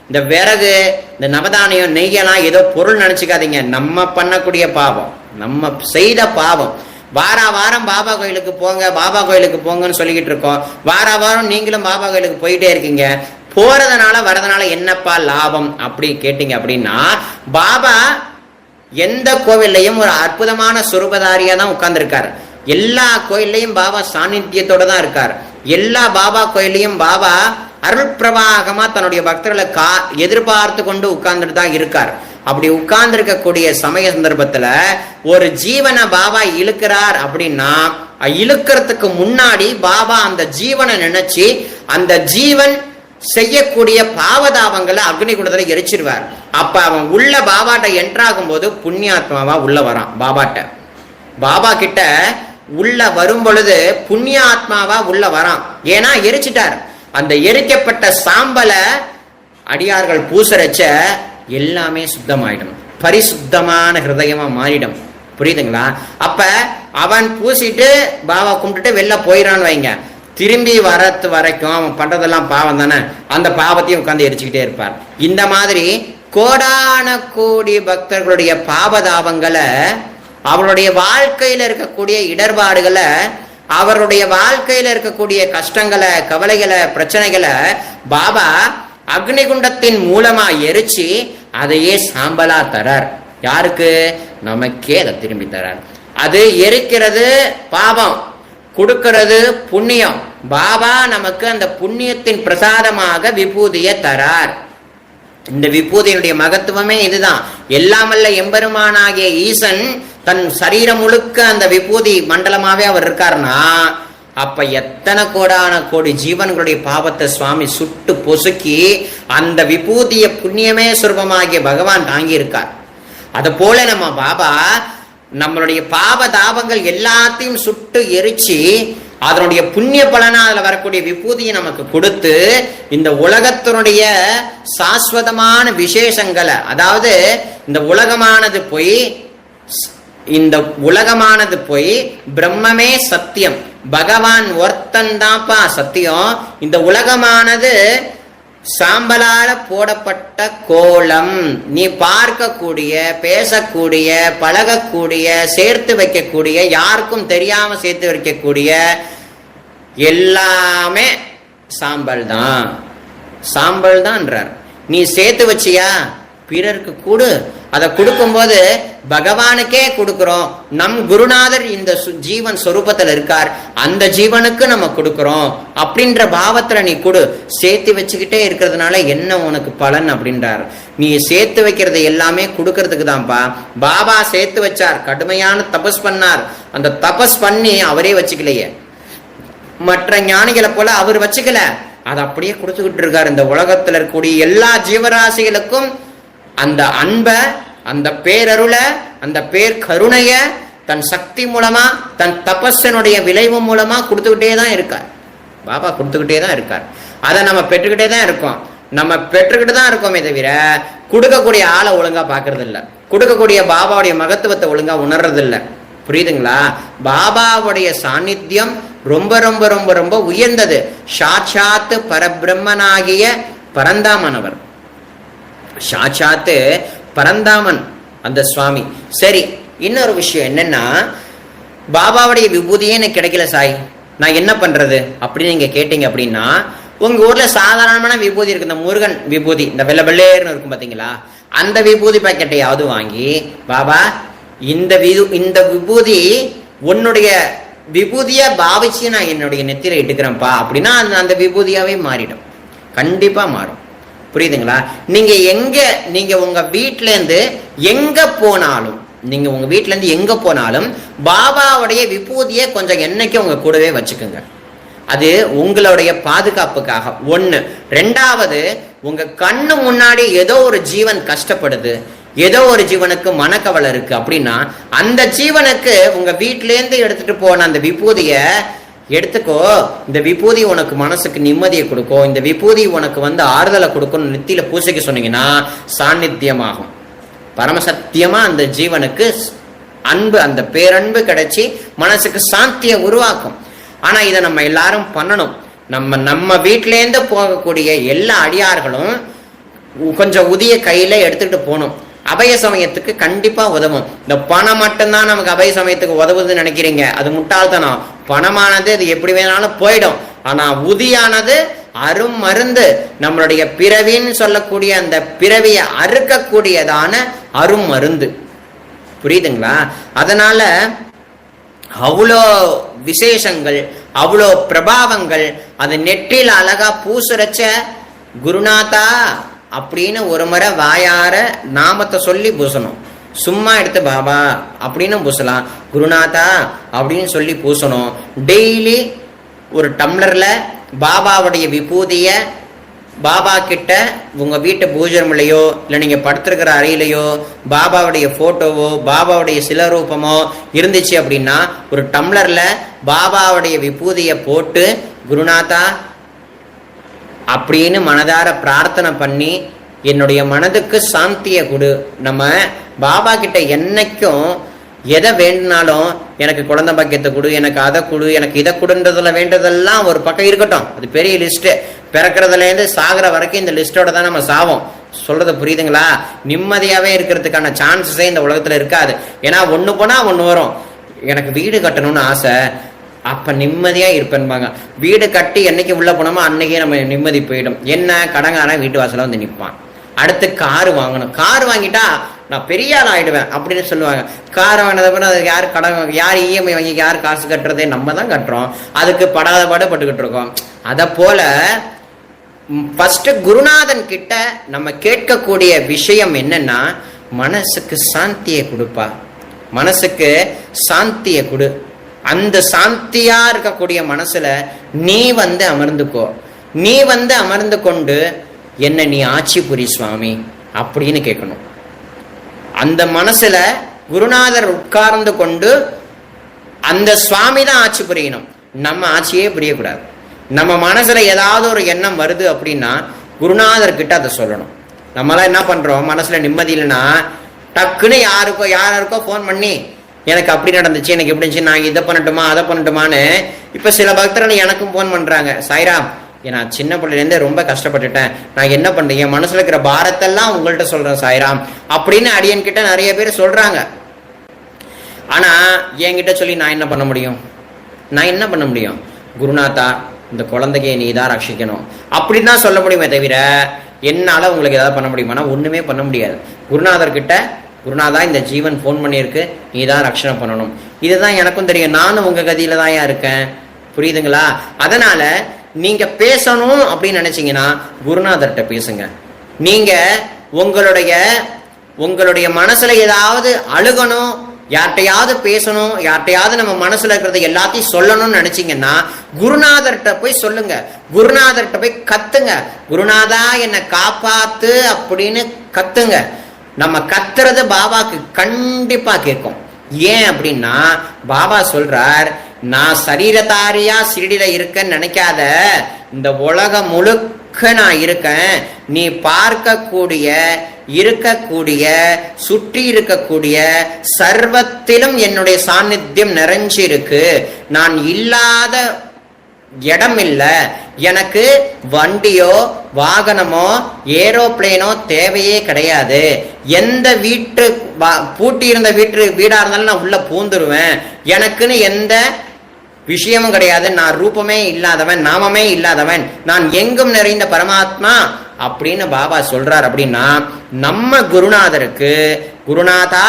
இந்த விறகு, இந்த நவதானியம், நெய்யெல்லாம் ஏதோ பொருள் நினைச்சுக்காதீங்க. நம்ம பண்ணக்கூடிய பாவம், நம்ம செய்த பாவம். வாரம் பாபா கோயிலுக்கு போங்க, பாபா கோயிலுக்கு போங்கன்னு சொல்லிக்கிட்டு இருக்கோம். வாரம் நீங்களும் பாபா கோயிலுக்கு போயிட்டே இருக்கீங்க. போறதுனால வரதுனால என்னப்பா லாபம் அப்படி கேட்டீங்க அப்படின்னா, பாபா எந்த கோவில்லையும் ஒரு அற்புதமான சுரூபதாரியா தான் உட்கார்ந்துருக்காரு. எல்லா கோயில்லையும் பாபா சாநித்தியத்தோட தான் இருக்கார். எல்லா பாபா கோயிலையும் பாபா அருள் பிரவாகமா தன்னுடைய பக்தர்களை எதிர்பார்த்து கொண்டு உட்கார்ந்துட்டு தான் இருக்கார். அப்படி உட்கார்ந்து இருக்கக்கூடிய சமய சந்தர்ப்பத்துல ஒரு ஜீவனை பாபா இழுக்கிறார் அப்படின்னா, இழுக்கிறதுக்கு முன்னாடி பாபா அந்த ஜீவனை நினைச்சு அந்த ஜீவன் செய்யக்கூடிய பாவதாபங்களை அக்னி குண்டத்துல எரிச்சிருவார். அப்ப அவன் உள்ள பாபாட்ட என்ட்ராகும் போது புண்ணியாத்மாவா உள்ள வரான். பாபா கிட்ட உள்ள வரும் பொழுது புண்ணிய ஆத்மாவா உள்ள வரான். ஏன்னா எரிச்சிட்டார். அந்த எரிக்கப்பட்ட சாம்பலை அடியார்கள் பூசரச்ச எல்லாமே சுத்தமாயிடும், பரிசுத்தமான ஹிருதயமா மாறிடும். புரியுதுங்களா? அப்ப அவன் பூசிட்டு பாபா கும்பிட்டுட்டு வெளில போயிடான்னு வைங்க, திரும்பி வரத்து வரைக்கும் அவன் பண்றதெல்லாம் பாவம் தானே, அந்த பாவத்தையும் உட்கார்ந்து எரிச்சுக்கிட்டே இருப்பார். இந்த மாதிரி கோடான கோடி பக்தர்களுடைய பாவதாபங்களை, அவருடைய வாழ்க்கையில இருக்கக்கூடிய இடர்பாடுகளை, அவருடைய வாழ்க்கையில இருக்கக்கூடிய கஷ்டங்களை, கவலைகளை, பிரச்சனைகளை பாபா அக்னிகுண்டத்தின் மூலமா எரிச்சு அதையே சாம்பலா தரார். யாருக்கு? நமக்கே அதை திரும்பி தரார். அது எரிக்கிறது பாவம், கொடுக்கிறது புண்ணியம். பாபா நமக்கு அந்த புண்ணியத்தின் பிரசாதமாக விபூதியை தரார். இந்த விபூதியினுடைய மகத்துவமே இதுதான். எல்லாமல்ல எம்பெருமானாகிய ஈசன் தன் சரீரம் முழுக்க அந்த விபூதி மண்டலமாவே அவர் இருக்காருன்னா, அப்ப எத்தனை கோடான கோடி ஜீவன்களுடைய பாவத்தை சுவாமி சுட்டு பொசுக்கி அந்த விபூதிய புண்ணியமே சுரூபமாகிய பகவான் தாங்கி இருக்கார். அது போல நம்ம பாபா நம்மளுடைய பாவ தாபங்கள் எல்லாத்தையும் சுட்டு எரிச்சு அதனுடைய புண்ணிய பலனா அதுல வரக்கூடிய விபூதியை நமக்கு கொடுத்து இந்த உலகத்தினுடைய சாஸ்வதமான விசேஷங்களை, அதாவது இந்த உலகமானது போய் பிரம்மமே சத்தியம், பகவான் ஒருத்தன் தான்ப்பா சத்தியம், இந்த உலகமானது சாம்பலால போடப்பட்ட கோலம், நீ பார்க்கக்கூடிய, பேசக்கூடிய, பழகக்கூடிய, சேர்த்து வைக்கக்கூடிய, யாருக்கும் தெரியாம சேர்த்து வைக்கக்கூடிய எல்லாமே சாம்பல் தான், சாம்பல் தான்ன்றார். நீ சேர்த்து வச்சியா பிறருக்கு கொடு, அதை கொடுக்கும்போது பகவானுக்கே கொடுக்கிறோம். நம் குருநாதர் இந்த ஜீவன் சொரூபத்தில் இருக்கார், அந்த ஜீவனுக்கு நம்ம கொடுக்கிறோம் அப்படின்ற பாவத்துல நீ கொடு. சேர்த்து வச்சுக்கிட்டே இருக்கிறதுனால என்ன உனக்கு பலன் அப்படின்றார். நீ சேர்த்து வைக்கிறது எல்லாமே கொடுக்கறதுக்கு தான்ப்பா. பாபா சேர்த்து வச்சார், கடுமையான தபஸ் பண்ணார். அந்த தபஸ் பண்ணி அவரே வச்சுக்கலையே, மற்ற ஞானிகளை போல அவர் வச்சுக்கல, அதை அப்படியே கொடுத்துக்கிட்டு இருக்காரு. இந்த உலகத்துல இருக்கக்கூடிய எல்லா ஜீவராசிகளுக்கும் அந்த அன்பை, அந்த பேரருளை, அந்த பேர் கருணைய தன் சக்தி மூலமா, தன் தபஸனுடைய விளைவு மூலமா கொடுத்துக்கிட்டே தான் இருக்கார். பாபா கொடுத்துக்கிட்டே தான் இருக்கார். அதை நம்ம பெற்றுக்கிட்டே தான் இருக்கோம். நம்ம பெற்றுக்கிட்டு தான் இருக்கோமே தவிர கொடுக்கக்கூடிய ஆளை ஒழுங்கா பாக்குறது இல்லை, கொடுக்கக்கூடிய பாபாவுடைய மகத்துவத்தை ஒழுங்கா உணர்றது இல்லை. புரியுதுங்களா? பாபாவுடைய சாநித்தியம் ரொம்ப ரொம்ப ரொம்ப ரொம்ப உயர்ந்தது. சாட்சாத்து பரபிரம்மனாகிய பரந்தாமனவர், சாட்சாத்து பரந்தாமன் அந்த சுவாமி. சரி, இன்னொரு விஷயம் என்னன்னா, பாபாவுடைய விபூதியே எனக்கு கிடைக்கல சாய், நான் என்ன பண்றது அப்படின்னு நீங்க கேட்டீங்க அப்படின்னா, உங்க ஊர்ல சாதாரணமான விபூதி இருக்கு, இந்த முருகன் விபூதி, இந்த வெள்ளை வெள்ளேர்னு இருக்கும் பாத்தீங்களா, அந்த விபூதி பாக்கெட்டையாவது வாங்கி, பாபா இந்த விபூதி உன்னுடைய விபூதியா பாவிச்சு நான் என்னுடைய நெத்தியில இட்டுக்கிறேன்ப்பா அப்படின்னா அந்த விபூதியாவே மாறிடும், கண்டிப்பா மாறும். புரியுதுங்களா? நீங்க உங்க வீட்டுல இருந்து எங்க போனாலும், நீங்க உங்க வீட்டுல இருந்து எங்க போனாலும் பாபாவுடைய விபூதியை கொஞ்சம் என்னைக்கு உங்க கூடவே வச்சுக்கோங்க. அது உங்களுடைய பாதுகாப்புக்காக ஒண்ணு. ரெண்டாவது, உங்க கண்ணு முன்னாடி ஏதோ ஒரு ஜீவன் கஷ்டப்படுது, ஏதோ ஒரு ஜீவனுக்கு மனக்கவலை இருக்கு அப்படின்னா, அந்த ஜீவனுக்கு உங்க வீட்டில இருந்து எடுத்துட்டு போன அந்த விபூதிய எடுத்துக்கோ, இந்த விபூதி உனக்கு மனசுக்கு நிம்மதியை கொடுக்கும், இந்த விபூதி உனக்கு ஆறுதலை கொடுக்கும், நெத்தியில பூசைக்கு சொன்னீங்கன்னா சாநித்தியமாகும். பரமசத்தியமா அந்த ஜீவனுக்கு அன்பு, அந்த பேரன்பு கிடைச்சி மனசுக்கு சாந்தியை உருவாக்கும். ஆனா இதை நம்ம எல்லாரும் பண்ணணும். நம்ம வீட்டிலேருந்து போகக்கூடிய எல்லா அடியார்களும் கொஞ்சம் உதிய கையில எடுத்துக்கிட்டு போகணும். அபய சமயத்துக்கு கண்டிப்பா உதவும். இந்த பணம் மட்டும்தான் நமக்கு அபய சமயத்துக்கு உதவுதுன்னு நினைக்கிறீங்க, அது முட்டாள்தனம். பணமானது அது எப்படி வேணாலும் போயிடும். ஆனா உதியானது அரும் மருந்து, நம்மளுடைய பிறவின்னு சொல்லக்கூடிய அந்த பிறவியை அறுக்கக்கூடியதான அரும் மருந்து. புரியுதுங்களா? அதனால அவ்வளோ விசேஷங்கள், அவ்வளோ பிரபாவங்கள். அது நெற்றில அழகா பூசுறச்ச குருநாதா அப்படின்னு ஒரு முறை வாயார நாமத்தை சொல்லி பூசணும். சும்மா எடுத்து பாபா அப்படின்னு பூசலாம், குருநாதா அப்படின்னு சொல்லி பூசணும். டெய்லி ஒரு டம்ளர்ல பாபாவுடைய விபூதிய பாபா கிட்ட உங்க வீட்டு பூஜைலையோ இல்லை நீங்க படுத்திருக்கிற அறையிலையோ பாபாவுடைய போட்டோவோ பாபாவுடைய சிலரூபமோ இருந்துச்சு அப்படின்னா ஒரு டம்ளர்ல பாபாவுடைய விபூதியை போட்டு குருநாதா அப்படின்னு மனதார பிரார்த்தனை பண்ணி என்னுடைய மனதுக்கு சாந்தியை கொடு. நம்ம பாபா கிட்ட என்னைக்கும் எதை வேண்டினாலும் எனக்கு குழந்தை பாக்கியத்தை கொடு, எனக்கு அதை கொடு, எனக்கு இதை கொடுன்றதுல வேண்டதெல்லாம் ஒரு பக்கம் இருக்கட்டும், அது பெரிய லிஸ்ட். பிறக்கிறதுல இருந்து சாகிற வரைக்கும் இந்த லிஸ்டோட தான் நம்ம சாவோம். சொல்றது புரியுதுங்களா? நிம்மதியாவே இருக்கிறதுக்கான சான்சஸே இந்த உலகத்துல இருக்காது. ஏன்னா ஒண்ணு போனா ஒண்ணு வரும். எனக்கு வீடு கட்டணும்னு ஆசை, அப்ப நிம்மதியா இருப்பேன்பாங்க. வீடு கட்டி என்னைக்கு உள்ள போனோமோ அன்னைக்கே நம்ம நிம்மதி போயிடும். என்ன, கடங்காரன் வீட்டு வாசல வந்து நிற்பான். அடுத்து காரு வாங்கணும், கார் வாங்கிட்டா நான் பெரிய ஆள் ஆயிடுவேன் அப்படின்னு சொல்லுவாங்க. கார் வாங்கினதுக்கு அது யார் கடன், யார் இஎம்ஐ வாங்கி யார் காசு கட்டுறதே, நம்ம தான் கட்டுறோம். அதுக்கு படாத பாடுபட்டுக்கிட்டு இருக்கோம். அத போல ஃபர்ஸ்ட் குருநாதன் கிட்ட நம்ம கேட்கக்கூடிய விஷயம் என்னன்னா, மனசுக்கு சாந்தியை கொடுப்பா, மனசுக்கு சாந்தியை கொடு. அந்த சாந்தியா இருக்கக்கூடிய மனசுல நீ வந்து அமர்ந்துக்கோ. நீ வந்து அமர்ந்து கொண்டு என்ன நீ ஆட்சி புரி சுவாமி அப்படின்னு கேட்கணும். அந்த மனசுல குருநாதர் உட்கார்ந்து கொண்டு அந்த சுவாமி தான் ஆட்சி புரியணும். நம்ம ஆட்சியே புரியக்கூடாது. நம்ம மனசுல ஏதாவது ஒரு எண்ணம் வருது அப்படின்னா குருநாதர் கிட்ட அதை சொல்லணும். நம்மளாம் என்ன பண்றோம், மனசுல நிம்மதி இல்லைன்னா டக்குன்னு யாருக்கோ போன் பண்ணி எனக்கு அப்படி நடந்துச்சு, எனக்கு எப்படி இருந்துச்சு, நான் இதை பண்ணட்டுமா அதை பண்ணட்டுமான்னு. இப்ப சில பக்தர்கள் எனக்கும் போன் பண்றாங்க, சாய்ராம் நான் சின்ன பிள்ளைலேருந்தே ரொம்ப கஷ்டப்பட்டுட்டேன், நான் என்ன பண்றேன், என் மனசுல இருக்கிற பாரத்தெல்லாம் உங்கள்கிட்ட சொல்றேன் சாய்ராம் அப்படின்னு அடியன் கிட்ட நிறைய பேர் சொல்றாங்க. ஆனா என்கிட்ட சொல்லி நான் என்ன பண்ண முடியும்? நான் என்ன பண்ண முடியும்? குருநாதா இந்த குழந்தைக்கு நீ தான் ரட்சிக்கணும் அப்படின்னு தான் சொல்ல முடியுமே தவிர என்னால உங்களுக்கு ஏதாவது பண்ண முடியுமானா ஒண்ணுமே பண்ண முடியாது. குருநாதர் கிட்ட குருநாதா இந்த ஜீவன் போன் பண்ணியிருக்கு, நீ தான் ரட்சணை பண்ணணும், இதுதான் எனக்கும் தெரியும், நானும் உங்க கதியில தான் இருக்கேன். புரியுதுங்களா? அதனால நீங்க பேசணும் அப்படின்னு நினைச்சீங்கன்னா குருநாதர்கிட்ட பேசுங்க. நீங்க உங்களுடைய மனசுல ஏதாவது அழுகணும், யார்கிட்டையாவது பேசணும், யார்கிட்டையாவது நம்ம மனசுல இருக்கிறத எல்லாத்தையும் சொல்லணும்னு நினைச்சீங்கன்னா குருநாதர்கிட்ட போய் சொல்லுங்க. குருநாதர்கிட்ட போய் கத்துங்க, குருநாதா என்னை காப்பாத்து அப்படின்னு கத்துங்க. நம்ம கத்துறது பாபாக்கு கண்டிப்பா கேட்கும். ஏன் அப்படின்னா பாபா சொல்றார், நான் சரீரதாரியா சிறிடில இருக்கேன்னு நினைக்காத, இந்த உலகம் முழுக்க நான் இருக்கேன், நீ பார்க்கக்கூடிய இருக்கக்கூடிய சுற்றி இருக்கக்கூடிய சர்வத்திலும் என்னுடைய சாநித்தியம் நிறைஞ்சு இருக்கு. நான் இல்லாத இடம் இல்லை, எனக்கு வண்டியோ வாகனமோ ஏரோப்ளேனோ தேவையே கிடையாது. எந்த வீட்டு பூட்டி இருந்த வீடா இருந்தாலும் நான் உள்ள பூந்துருவேன். எனக்குன்னு எந்த விஷயமும் கிடையாது. நான் ரூபமே இல்லாதவன், நாமமே இல்லாதவன், நான் எங்கும் நிறைந்த பரமாத்மா அப்படின்னு பாபா சொல்றார். அப்படின்னா நம்ம குருநாதருக்கு, குருநாதா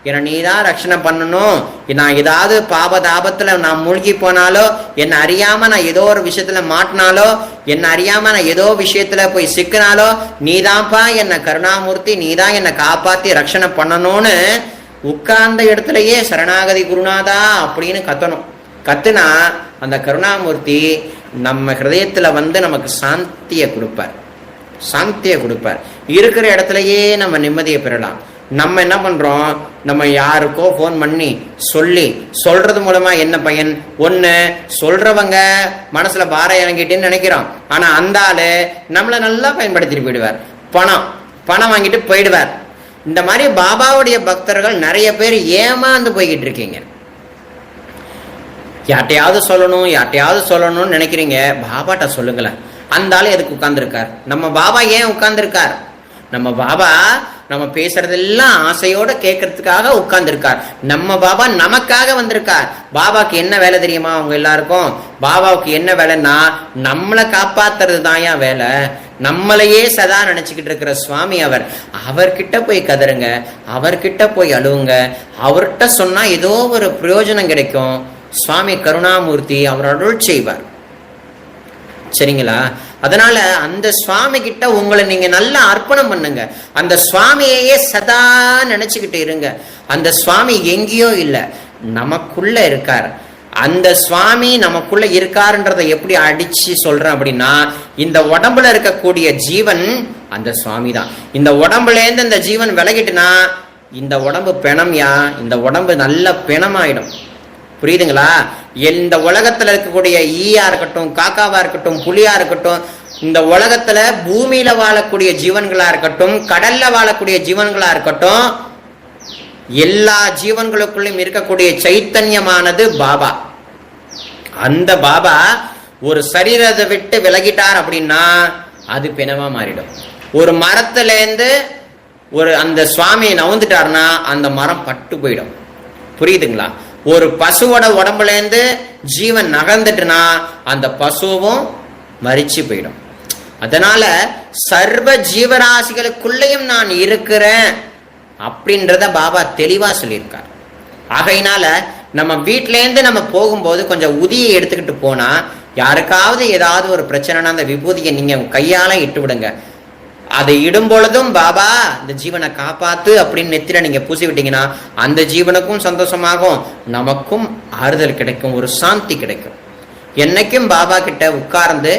என்னை நீதான் ரட்சணை பண்ணணும், நான் ஏதாவது பாபதாபத்துல நான் மூழ்கி போனாலோ, என்னை அறியாம நான் ஏதோ ஒரு விஷயத்துல மாட்டினாலோ, என்னை அறியாம நான் ஏதோ விஷயத்துல போய் சிக்கினாலோ, நீதான்ப்பா என்னை கருணாமூர்த்தி, நீதான் என்னை காப்பாத்தி ரட்சணை பண்ணணும்னு உட்கார்ந்த இடத்துலயே சரணாகதி குருநாதா அப்படின்னு கத்தணும். கத்துனா அந்த கருணாமூர்த்தி நம்ம ஹிருதயத்துல வந்து நமக்கு சாந்தியை கொடுப்பார், சாந்தியை கொடுப்பார். இருக்கிற இடத்துலயே நம்ம நிம்மதியை பெறலாம். நம்ம என்ன பண்றோம், நம்ம யாருக்கோ போன் பண்ணி சொல்றது மூலமா என்ன பயன்? ஒண்ணு, சொல்றவங்க மனசுல பாரம் இறங்கிட்டேன்னு நினைக்கிறோம். ஆனா அந்த ஆளு நம்மளை நல்லா பயன்படுத்திட்டு போயிடுவார், பணம் வாங்கிட்டு போயிடுவார். இந்த மாதிரி பாபாவுடைய பக்தர்கள் நிறைய பேர் ஏமாந்து போய்கிட்டு இருக்கீங்க. யார்ட்டையாவது சொல்லணும்னு நினைக்கிறீங்க, பாபாட்ட சொல்லுங்களேன். அந்த ஆளு எதுக்கு உட்கார்ந்துருக்கார்? நம்ம பாபா ஏன் உட்கார்ந்துருக்கார்? நம்ம பாபா நம்ம பேசுறதெல்லாம் ஆசையோட கேட்கறதுக்காக உட்கார்ந்துருக்கார். நம்ம பாபா நமக்காக வந்திருக்கார். பாபாக்கு என்ன வேலை தெரியுமா? அவங்க எல்லாருக்கும் பாபாவுக்கு என்ன வேலைன்னா நம்மளை காப்பாத்துறது தான் ஏன் வேலை. நம்மளையே சதா நினைச்சுக்கிட்டு இருக்கிற சுவாமி அவர்கிட்ட போய் கதறுங்க, அவர்கிட்ட போய் அழுவுங்க. அவர்கிட்ட சொன்னா ஏதோ ஒரு பிரயோஜனம் கிடைக்கும். சுவாமி கருணாமூர்த்தி அவர் அருள் செய்வார். சரிங்களா? அதனால அந்த சுவாமி கிட்ட உங்களை நீங்க நல்லா அர்ப்பணம் பண்ணுங்க. அந்த சுவாமியையே சதா நினைச்சுக்கிட்டு இருங்க. அந்த சுவாமி எங்கேயோ இல்லை, நமக்குள்ள இருக்கார். அந்த சுவாமி நமக்குள்ள இருக்காருன்றதை எப்படி அடிச்சு சொல்றேன் அப்படின்னா, இந்த உடம்புல இருக்கக்கூடிய ஜீவன் அந்த சுவாமி தான். இந்த உடம்புல இருந்து இந்த ஜீவன் விலகிட்டுனா இந்த உடம்பு பிணம்யா, இந்த உடம்பு நல்ல பிணமாயிடும். புரியுதுங்களா? இந்த உலகத்துல இருக்கக்கூடிய ஈயா இருக்கட்டும், காக்காவா இருக்கட்டும், புலியா இருக்கட்டும், இந்த உலகத்துல பூமியில வாழக்கூடிய ஜீவன்களா இருக்கட்டும், கடல்ல வாழக்கூடிய ஜீவன்களா இருக்கட்டும், எல்லா ஜீவன்களுக்குள்ளும் இருக்கக்கூடிய சைத்தன்யமானது பாபா. அந்த பாபா ஒரு சரீரத்தை விட்டு விலகிட்டார் அப்படின்னா அது பிணமா மாறிடும். ஒரு மரத்துல இருந்து அந்த சுவாமியை நவுந்துட்டாருன்னா அந்த மரம் பட்டு போயிடும். புரியுதுங்களா? ஒரு பசுவோட உடம்புல இருந்து ஜீவன் நகர்ந்துட்டுனா அந்த பசுவும் மரிச்சு போயிடும். அதனால சர்வ ஜீவராசிகளுக்குள்ளேயும் நான் இருக்கிறேன் அப்படின்றத பாபா தெளிவா சொல்லியிருக்கார். ஆகையினால நம்ம வீட்டில இருந்து நம்ம போகும்போது கொஞ்சம் உதியை எடுத்துக்கிட்டு போனா, யாருக்காவது ஏதாவது ஒரு பிரச்சனைனா அந்த விபூதியை நீங்க கையால இட்டு விடுங்க. அதை இடும் பொழுதும் பாபா இந்த ஜீவனை காப்பாத்து அப்படின்னு நெத்தில நீங்க பூசி விட்டீங்கன்னா அந்த ஜீவனுக்கும் சந்தோஷமாகும், நமக்கும் ஆறுதல் கிடைக்கும், ஒரு சாந்தி கிடைக்கும். என்னைக்கும் பாபா கிட்ட உட்கார்ந்து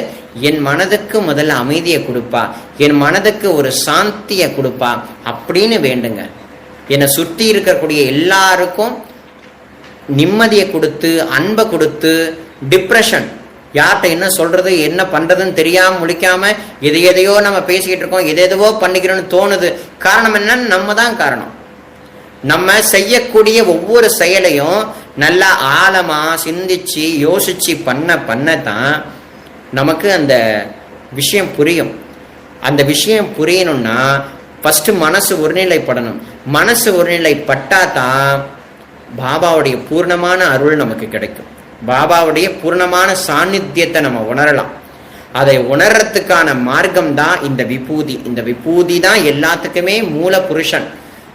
என் மனதுக்கு முதல்ல அமைதியை கொடுப்பா, என் மனதுக்கு ஒரு சாந்தியை கொடுப்பா அப்படின்னு வேண்டுங்க. என்னை சுற்றி இருக்கக்கூடிய எல்லாருக்கும் நிம்மதியை கொடுத்து அன்பை கொடுத்து, டிப்ரெஷன் யார்கிட்ட என்ன சொல்றது என்ன பண்றதுன்னு தெரியாம முழிக்காம எதையோ நம்ம பேசிக்கிட்டு இருக்கோம், எதோ பண்ணிக்கிறோம்னு தோணுது. காரணம் என்னன்னு நம்ம தான் காரணம். நம்ம செய்யக்கூடிய ஒவ்வொரு செயலையும் நல்லா ஆழமா சிந்திச்சு யோசிச்சு பண்ணத்தான் நமக்கு அந்த விஷயம் புரியும். அந்த விஷயம் புரியணும்னா ஃபர்ஸ்ட் மனசு ஒருநிலைப்படணும். மனசு ஒருநிலைப்பட்டா தான் பாபாவுடைய பூர்ணமான அருள் நமக்கு கிடைக்கும். பாபாவுடைய பூர்ணமான சாநித்தியத்தை நம்ம உணரலாம். அதை உணர்றதுக்கான மார்க்கம் தான் இந்த விபூதி. இந்த விபூதி தான் எல்லாத்துக்குமே மூல புருஷன்.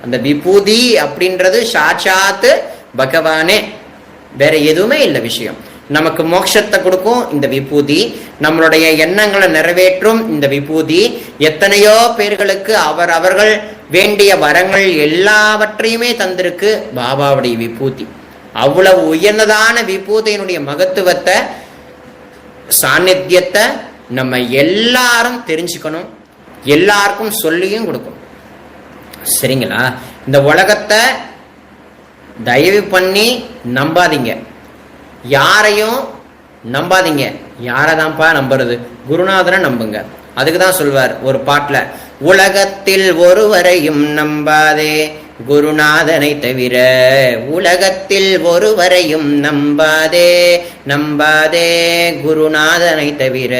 அந்த விபூதி அப்படின்றது சாட்சாத்து பகவானே, வேற எதுவுமே இல்லை விஷயம். நமக்கு மோட்சத்தை கொடுக்கும் இந்த விபூதி, நம்மளுடைய எண்ணங்களை நிறைவேற்றும் இந்த விபூதி. எத்தனையோ பேர்களுக்கு அவர்கள் வேண்டிய வரங்கள் எல்லாவற்றையுமே தந்திருக்கு பாபாவுடைய விபூதி. அவ்வளவு உயர்ந்ததான விபூதியினுடைய மகத்துவத்தை, சாநித்தியத்தை நம்ம எல்லாரும் தெரிஞ்சுக்கணும், எல்லாருக்கும் சொல்லியும் கொடுக்கணும். சரிங்களா? இந்த உலகத்தை தயவு பண்ணி நம்பாதீங்க, யாரையும் நம்பாதீங்க. யாரதான்ப்பா நம்புறது? குருநாதனை நம்புங்க. அதுக்கு தான் சொல்வார் ஒரு பாட்டுல, உலகத்தில் ஒருவரையும் நம்பாதே குருநாதனை தவிர, உலகத்தில் ஒருவரையும் நம்பாதே நம்பாதே குருநாதனை தவிர,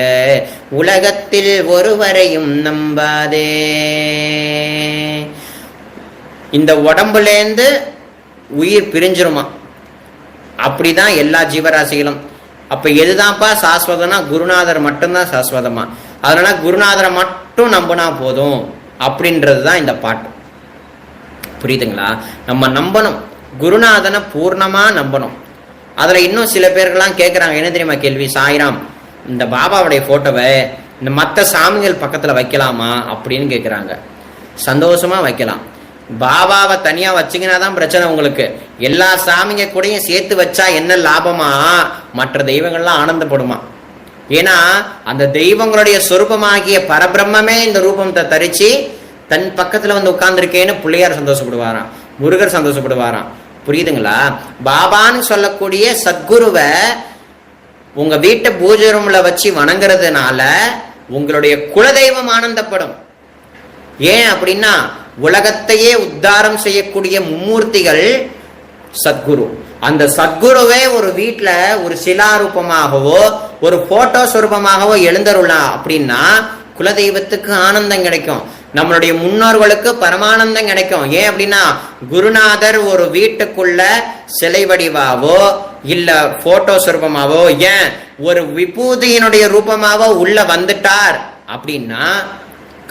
உலகத்தில் ஒருவரையும் நம்பாதே. இந்த உடம்புலேருந்து உயிர் பிரிஞ்சிருமா, அப்படிதான் எல்லா ஜீவராசிகளும். அப்ப எதுதான்ப்பா சாஸ்வதம்னா குருநாதர் மட்டும்தான் சாஸ்வதமா. அதனால குருநாதரை மட்டும் நம்பினா போதும் அப்படின்றது தான் இந்த பாட்டு. புரியுதுங்களா? நம்ம நம்பணும், குருநாதனை பூர்ணமா நம்பணும். அதுல இன்னும் சில பேர்கள்லாம் கேட்கறாங்க, என்ன தெரியுமா கேள்வி? சாய்ராம், இந்த பாபாவுடைய போட்டோவை இந்த மற்ற சாமிகள் பக்கத்துல வைக்கலாமா அப்படின்னு கேட்குறாங்க. சந்தோஷமா வைக்கலாம். பாபாவை தனியா வச்சிங்கன்னா தான் பிரச்சனை உங்களுக்கு. எல்லா சாமிங்க கூடயும் சேர்த்து வச்சா என்ன லாபமா? மற்ற தெய்வங்கள்லாம் ஆனந்தப்படுமா? ஏன்னா அந்த தெய்வங்களுடைய சொரூபமாகிய பரபிரம்மே இந்த ரூபத்தை தரிச்சு தன் பக்கத்துல வந்து உட்கார்ந்துருக்கேன்னு பிள்ளையார் சந்தோஷப்படுவாராம், முருகர் சந்தோஷப்படுவாராம். புரியுதுங்களா? பாபான்னு சொல்லக்கூடிய சத்குருவை உங்க வீட்டு பூஜை ரூம்ல வச்சு வணங்குறதுனால உங்களுடைய குலதெய்வம் ஆனந்தப்படும். ஏன் அப்படின்னா உலகத்தையே உத்தாரம் செய்யக்கூடிய மும்மூர்த்திகள் சத்குரு. அந்த சத்குருவே ஒரு வீட்டுல ஒரு சிலாரூபமாகவோ ஒரு போட்டோ சொரூபமாகவோ எழுந்தருளா அப்படின்னா குலதெய்வத்துக்கு ஆனந்தம் கிடைக்கும், நம்மளுடைய முன்னோர்களுக்கு பரமானந்தம் கிடைக்கும். ஏன் அப்படின்னா குருநாதர் ஒரு வீட்டுக்குள்ள சிலை வடிவாவோ இல்ல போட்டோ சொரூபமாவோ, ஏன் ஒரு விபூதியினுடைய ரூபமாவோ உள்ள வந்துட்டார் அப்படின்னா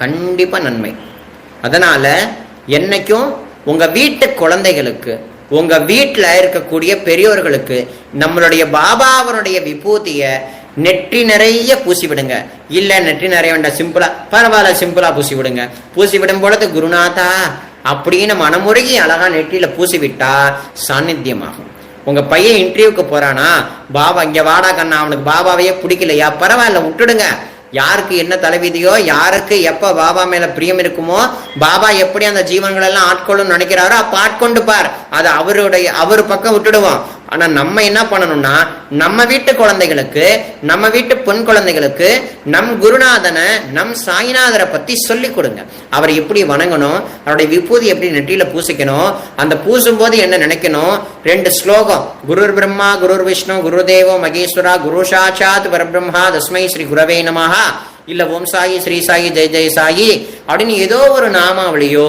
கண்டிப்பா நன்மை. அதனால என்னைக்கும் உங்க வீட்டு குழந்தைகளுக்கு, உங்க வீட்டுல இருக்கக்கூடிய பெரியோர்களுக்கு நம்மளுடைய பாபாவனுடைய விபூதிய நெற்றி நிறைய பூசி விடுங்க. இல்ல நெற்றி நிறைய வேண்டாம், சிம்பிளா பரவாயில்ல, சிம்பிளா பூசி விடுங்க. பூசி விடும் பொழுது குருநாதா அப்படின்னு மனமுருகி அழகா நெற்றியில பூசி விட்டா சாநித்தியமாகும். உங்க பையன் இன்டர்வியூக்கு போறானா, பாபா இங்க வாடா கண்ணா, அவனுக்கு பாபாவையே பிடிக்கலையா, பரவாயில்ல விட்டுடுங்க. யாருக்கு என்ன தலைவிதியோ, யாருக்கு எப்ப பாபா மேல பிரியம் இருக்குமோ, பாபா எப்படி அந்த ஜீவன்கள் எல்லாம் ஆட்கொள்ளும் நினைக்கிறாரோ அப்ப ஆட்கொண்டு பார், அது அவரு பக்கம் விட்டுடுவோம். ஆனா நம்ம என்ன பண்ணணும்னா நம்ம வீட்டு குழந்தைகளுக்கு, நம்ம வீட்டு பெண் குழந்தைகளுக்கு நம் குருநாதனை, நம் சாய்நாதரை பத்தி சொல்லி கொடுங்க. அவரை எப்படி வணங்கணும், அவருடைய விபூதி எப்படி நெற்றியில பூசிக்கணும், அந்த பூசும் போது என்ன நினைக்கணும். 2 ஸ்லோகம், குருர் பிரம்மா குருர் விஷ்ணு குருதேவோ மகேஸ்வரா குரு சாட்சாத் பரபிரம்மா தஸ்மை ஸ்ரீ குரவே நமஹ, இல்ல ஓம் சாயி ஸ்ரீ சாயி ஜெய் ஜெய் சாயி அப்படின்னு ஏதோ ஒரு நாமாவளியோ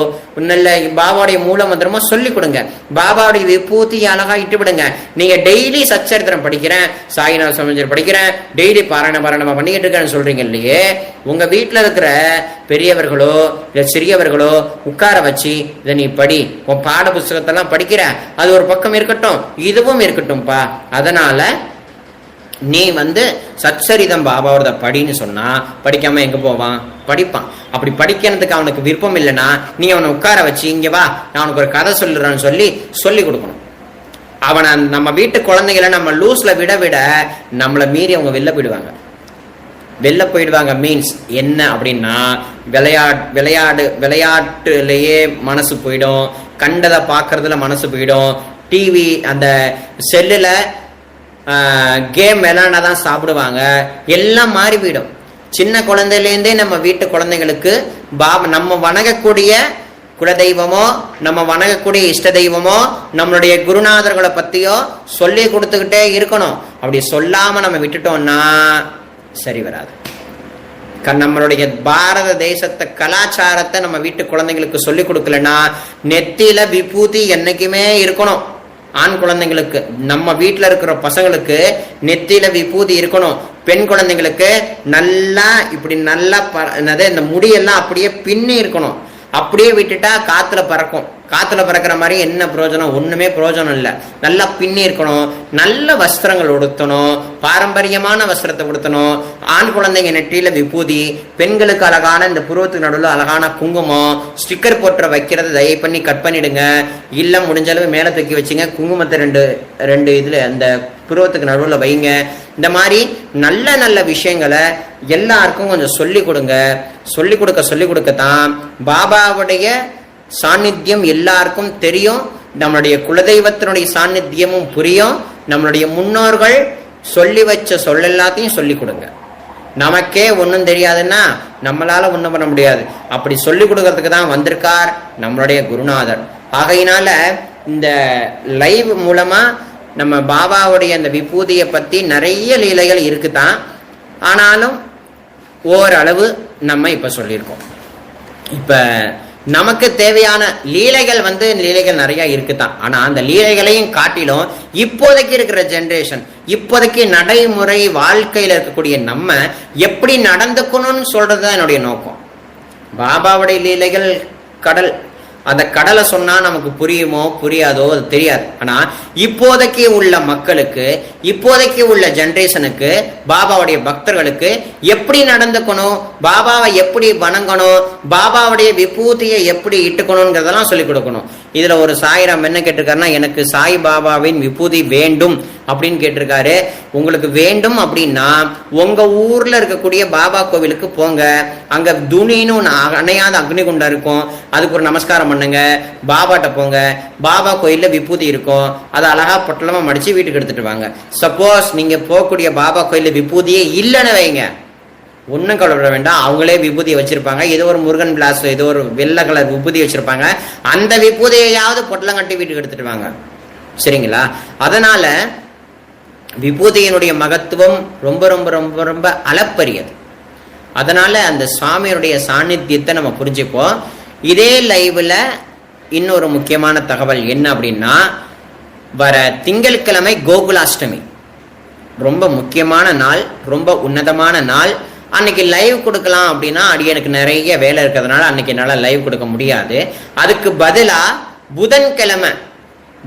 நல்ல பாபாவுடைய மூல மந்திரமோ சொல்லி கொடுங்க. பாபாவுடைய விபூதி அழகா இட்டு விடுங்க. நீங்க டெய்லி சச்சரித்திரம் படிக்கிறேன், சாய்நாத சமஞ்சர் படிக்கிறேன், டெய்லி பாராயணமா பண்ணிக்கிட்டு இருக்கேன்னு சொல்றீங்க இல்லையே, உங்க வீட்டுல இருக்கிற பெரியவர்களோ இல்ல சிறியவர்களோ உட்கார வச்சு இதை நீ படி, உன் பாட புஸ்தகத்தெல்லாம் படிக்கிற, அது ஒரு பக்கம் இருக்கட்டும், இதுவும் இருக்கட்டும்பா. அதனால நீ வந்து சச்சரிதம் பாபாவோட படின்னு சொன்னா படிக்காம எங்க போவான்? படிப்பான். அப்படி படிக்கிறதுக்கு அவனுக்கு விருப்பம் இல்லைன்னா நீ அவனை உட்கார வச்சு இங்க வா நான் அவனுக்கு ஒரு கதை சொல்லுறேன்னு சொல்லி கொடுக்கணும். அவனை நம்ம வீட்டு குழந்தைகளை நம்ம லூஸ்ல விட விட நம்மளை மீறி அவங்க வெளில போயிடுவாங்க. மீன்ஸ் என்ன அப்படின்னா விளையாட்டுலயே மனசு போயிடும், கண்டதை பார்க்கறதுல மனசு போயிடும், டிவி அந்த செல்லுல கேம் விளையாண்டாதான் சாப்பிடுவாங்க, எல்லாம் மாறி போயிடும். சின்ன குழந்தையிலேருந்தே நம்ம வீட்டு குழந்தைங்களுக்கு நம்ம வணங்கக்கூடிய குலதெய்வமோ நம்ம வணங்கக்கூடிய இஷ்ட தெய்வமோ நம்மளுடைய குருநாதர்களை பத்தியோ சொல்லி கொடுத்துக்கிட்டே இருக்கணும். அப்படி சொல்லாம நம்ம விட்டுட்டோம்னா சரி வராது. நம்மளுடைய பாரத தேசத்தை கலாச்சாரத்தை நம்ம வீட்டு குழந்தைங்களுக்கு சொல்லி கொடுக்கலன்னா நெத்தியில விபூதி என்னைக்குமே இருக்கணும். ஆண் குழந்தைங்களுக்கு நம்ம வீட்டுல இருக்கிற பசங்களுக்கு நெத்தியில விபூதி இருக்கணும். பெண் குழந்தைங்களுக்கு நல்லா இப்படி நல்லா இந்த முடியெல்லாம் அப்படியே பின்னி இருக்கணும். அப்படியே விட்டுட்டா காத்துல பறக்கும். காத்துல பறக்கிற மாதிரி என்ன பிரயோஜனம்? ஒண்ணுமே பிரயோஜனம் இல்லை. நல்லா பின்னி இருக்கணும். நல்ல வஸ்திரங்கள் உடுத்தணும், பாரம்பரியமான வஸ்திரத்தை உடுத்தணும். ஆண் குழந்தைங்க நெற்றியில விபூதி, பெண்களுக்கு அழகான இந்த புருவத்துக்கு நடுவில் அழகான குங்குமம், ஸ்டிக்கர் போட்டு வைக்கிறத தயவு பண்ணி கட் பண்ணிடுங்க. இல்ல முடிஞ்ச அளவு மேல தூக்கி வச்சுங்க. குங்குமத்தை ரெண்டு இதுல அந்த புருவத்துக்கு நடுவில் வைங்க. இந்த மாதிரி நல்ல நல்ல விஷயங்களை எல்லாருக்கும் கொஞ்சம் சொல்லி கொடுங்க. சொல்லி கொடுக்கத்தான் பாபாவுடைய சாநித்தியம் எல்லாருக்கும் தெரியும். நம்மளுடைய குலதெய்வத்தினுடைய சாநித்தியமும் புரியும். நம்மளுடைய முன்னோர்கள் சொல்லி வச்ச எல்லாத்தையும் சொல்லி கொடுங்க. நமக்கே ஒன்றும் தெரியாதுன்னா நம்மளால ஒன்றும் பண்ண முடியாது. அப்படி சொல்லி கொடுக்கறதுக்கு தான் வந்திருக்கார் நம்மளுடைய குருநாதர். ஆகையினால இந்த லைவ் மூலமா நம்ம பாபாவுடைய அந்த விபூதியை பத்தி நிறைய லீலைகள் இருக்குதான். ஆனாலும் ஓரளவு நம்ம இப்ப சொல்லியிருக்கோம். இப்ப நமக்கு தேவையான லீலைகள் நிறைய இருக்குதான். ஆனா அந்த லீலைகளையும் காட்டிலும் இப்போதைக்கு இருக்கிற ஜெனரேஷன், இப்போதைக்கு நடைமுறை வாழ்க்கையில இருக்கக்கூடிய நம்ம எப்படி நடந்துக்கணும்னு சொல்றதுதான் என்னுடைய நோக்கம். பாபாவுடைய லீலைகள் கடல், அந்த கடலை சொன்னா நமக்கு புரியுமோ புரியாதோ அது தெரியாது. ஆனா இப்போதைக்கு உள்ள மக்களுக்கு, இப்போதைக்கு உள்ள ஜெனரேஷனுக்கு, பாபாவுடைய பக்தர்களுக்கு எப்படி நடந்துக்கணும், பாபாவை எப்படி வணங்கணும், பாபாவுடைய விபூதியை எப்படி இட்டுக்கணும்ங்கிறதெல்லாம் சொல்லிக் கொடுக்கணும். இதுல ஒரு சாய்ராம் என்ன கேட்டிருக்காருன்னா, எனக்கு சாய் பாபாவின் விபூதி வேண்டும் அப்படின்னு கேட்டிருக்காரு. உங்களுக்கு வேண்டும் அப்படின்னா உங்க ஊர்ல இருக்கக்கூடிய பாபா கோவிலுக்கு போங்க. அங்க துணின்னு ஒன்று அணையாத அக்னிகுண்டம் இருக்கும், அதுக்கு ஒரு நமஸ்காரம் பண்ணுங்க. பாபாட்ட போங்க, பாபா கோயில்ல விபூதி இருக்கும், அதை அழகா பொட்டலமா மடிச்சு வீட்டுக்கு எடுத்துட்டு வாங்க. சப்போஸ் நீங்க போகக்கூடிய பாபா கோயில்ல விபூதியே இல்லைன்னு வைங்க, ஒன்றும் கவலைப்பட வேண்டாம். அவங்களே விபூதியை வச்சிருப்பாங்க. ஏதோ ஒரு முருகன் பிளாஸ், ஏதோ ஒரு வெள்ளை கலர் விபூதி வச்சிருப்பாங்க. அந்த விபூதியையாவது பொட்டலம் கட்டி வீட்டுக்கு எடுத்துட்டு வாங்க. சரிங்களா? அதனால விபூதியினுடைய மகத்துவம் ரொம்ப ரொம்ப ரொம்ப ரொம்ப அளப்பரியது. அதனால அந்த சுவாமியுடைய சாநித்தியத்தை நம்ம புரிஞ்சுப்போம். இதே லைவ்ல இன்னொரு முக்கியமான தகவல் என்ன அப்படின்னா, வர திங்கட்கிழமை கோகுலாஷ்டமி, ரொம்ப முக்கியமான நாள், ரொம்ப உன்னதமான நாள். அன்னைக்கு லைவ் கொடுக்கலாம் அப்படின்னா எனக்கு நிறைய வேலை இருக்கிறதுனால அன்னைக்கு என்னால் லைவ் கொடுக்க முடியாது. அதுக்கு பதிலா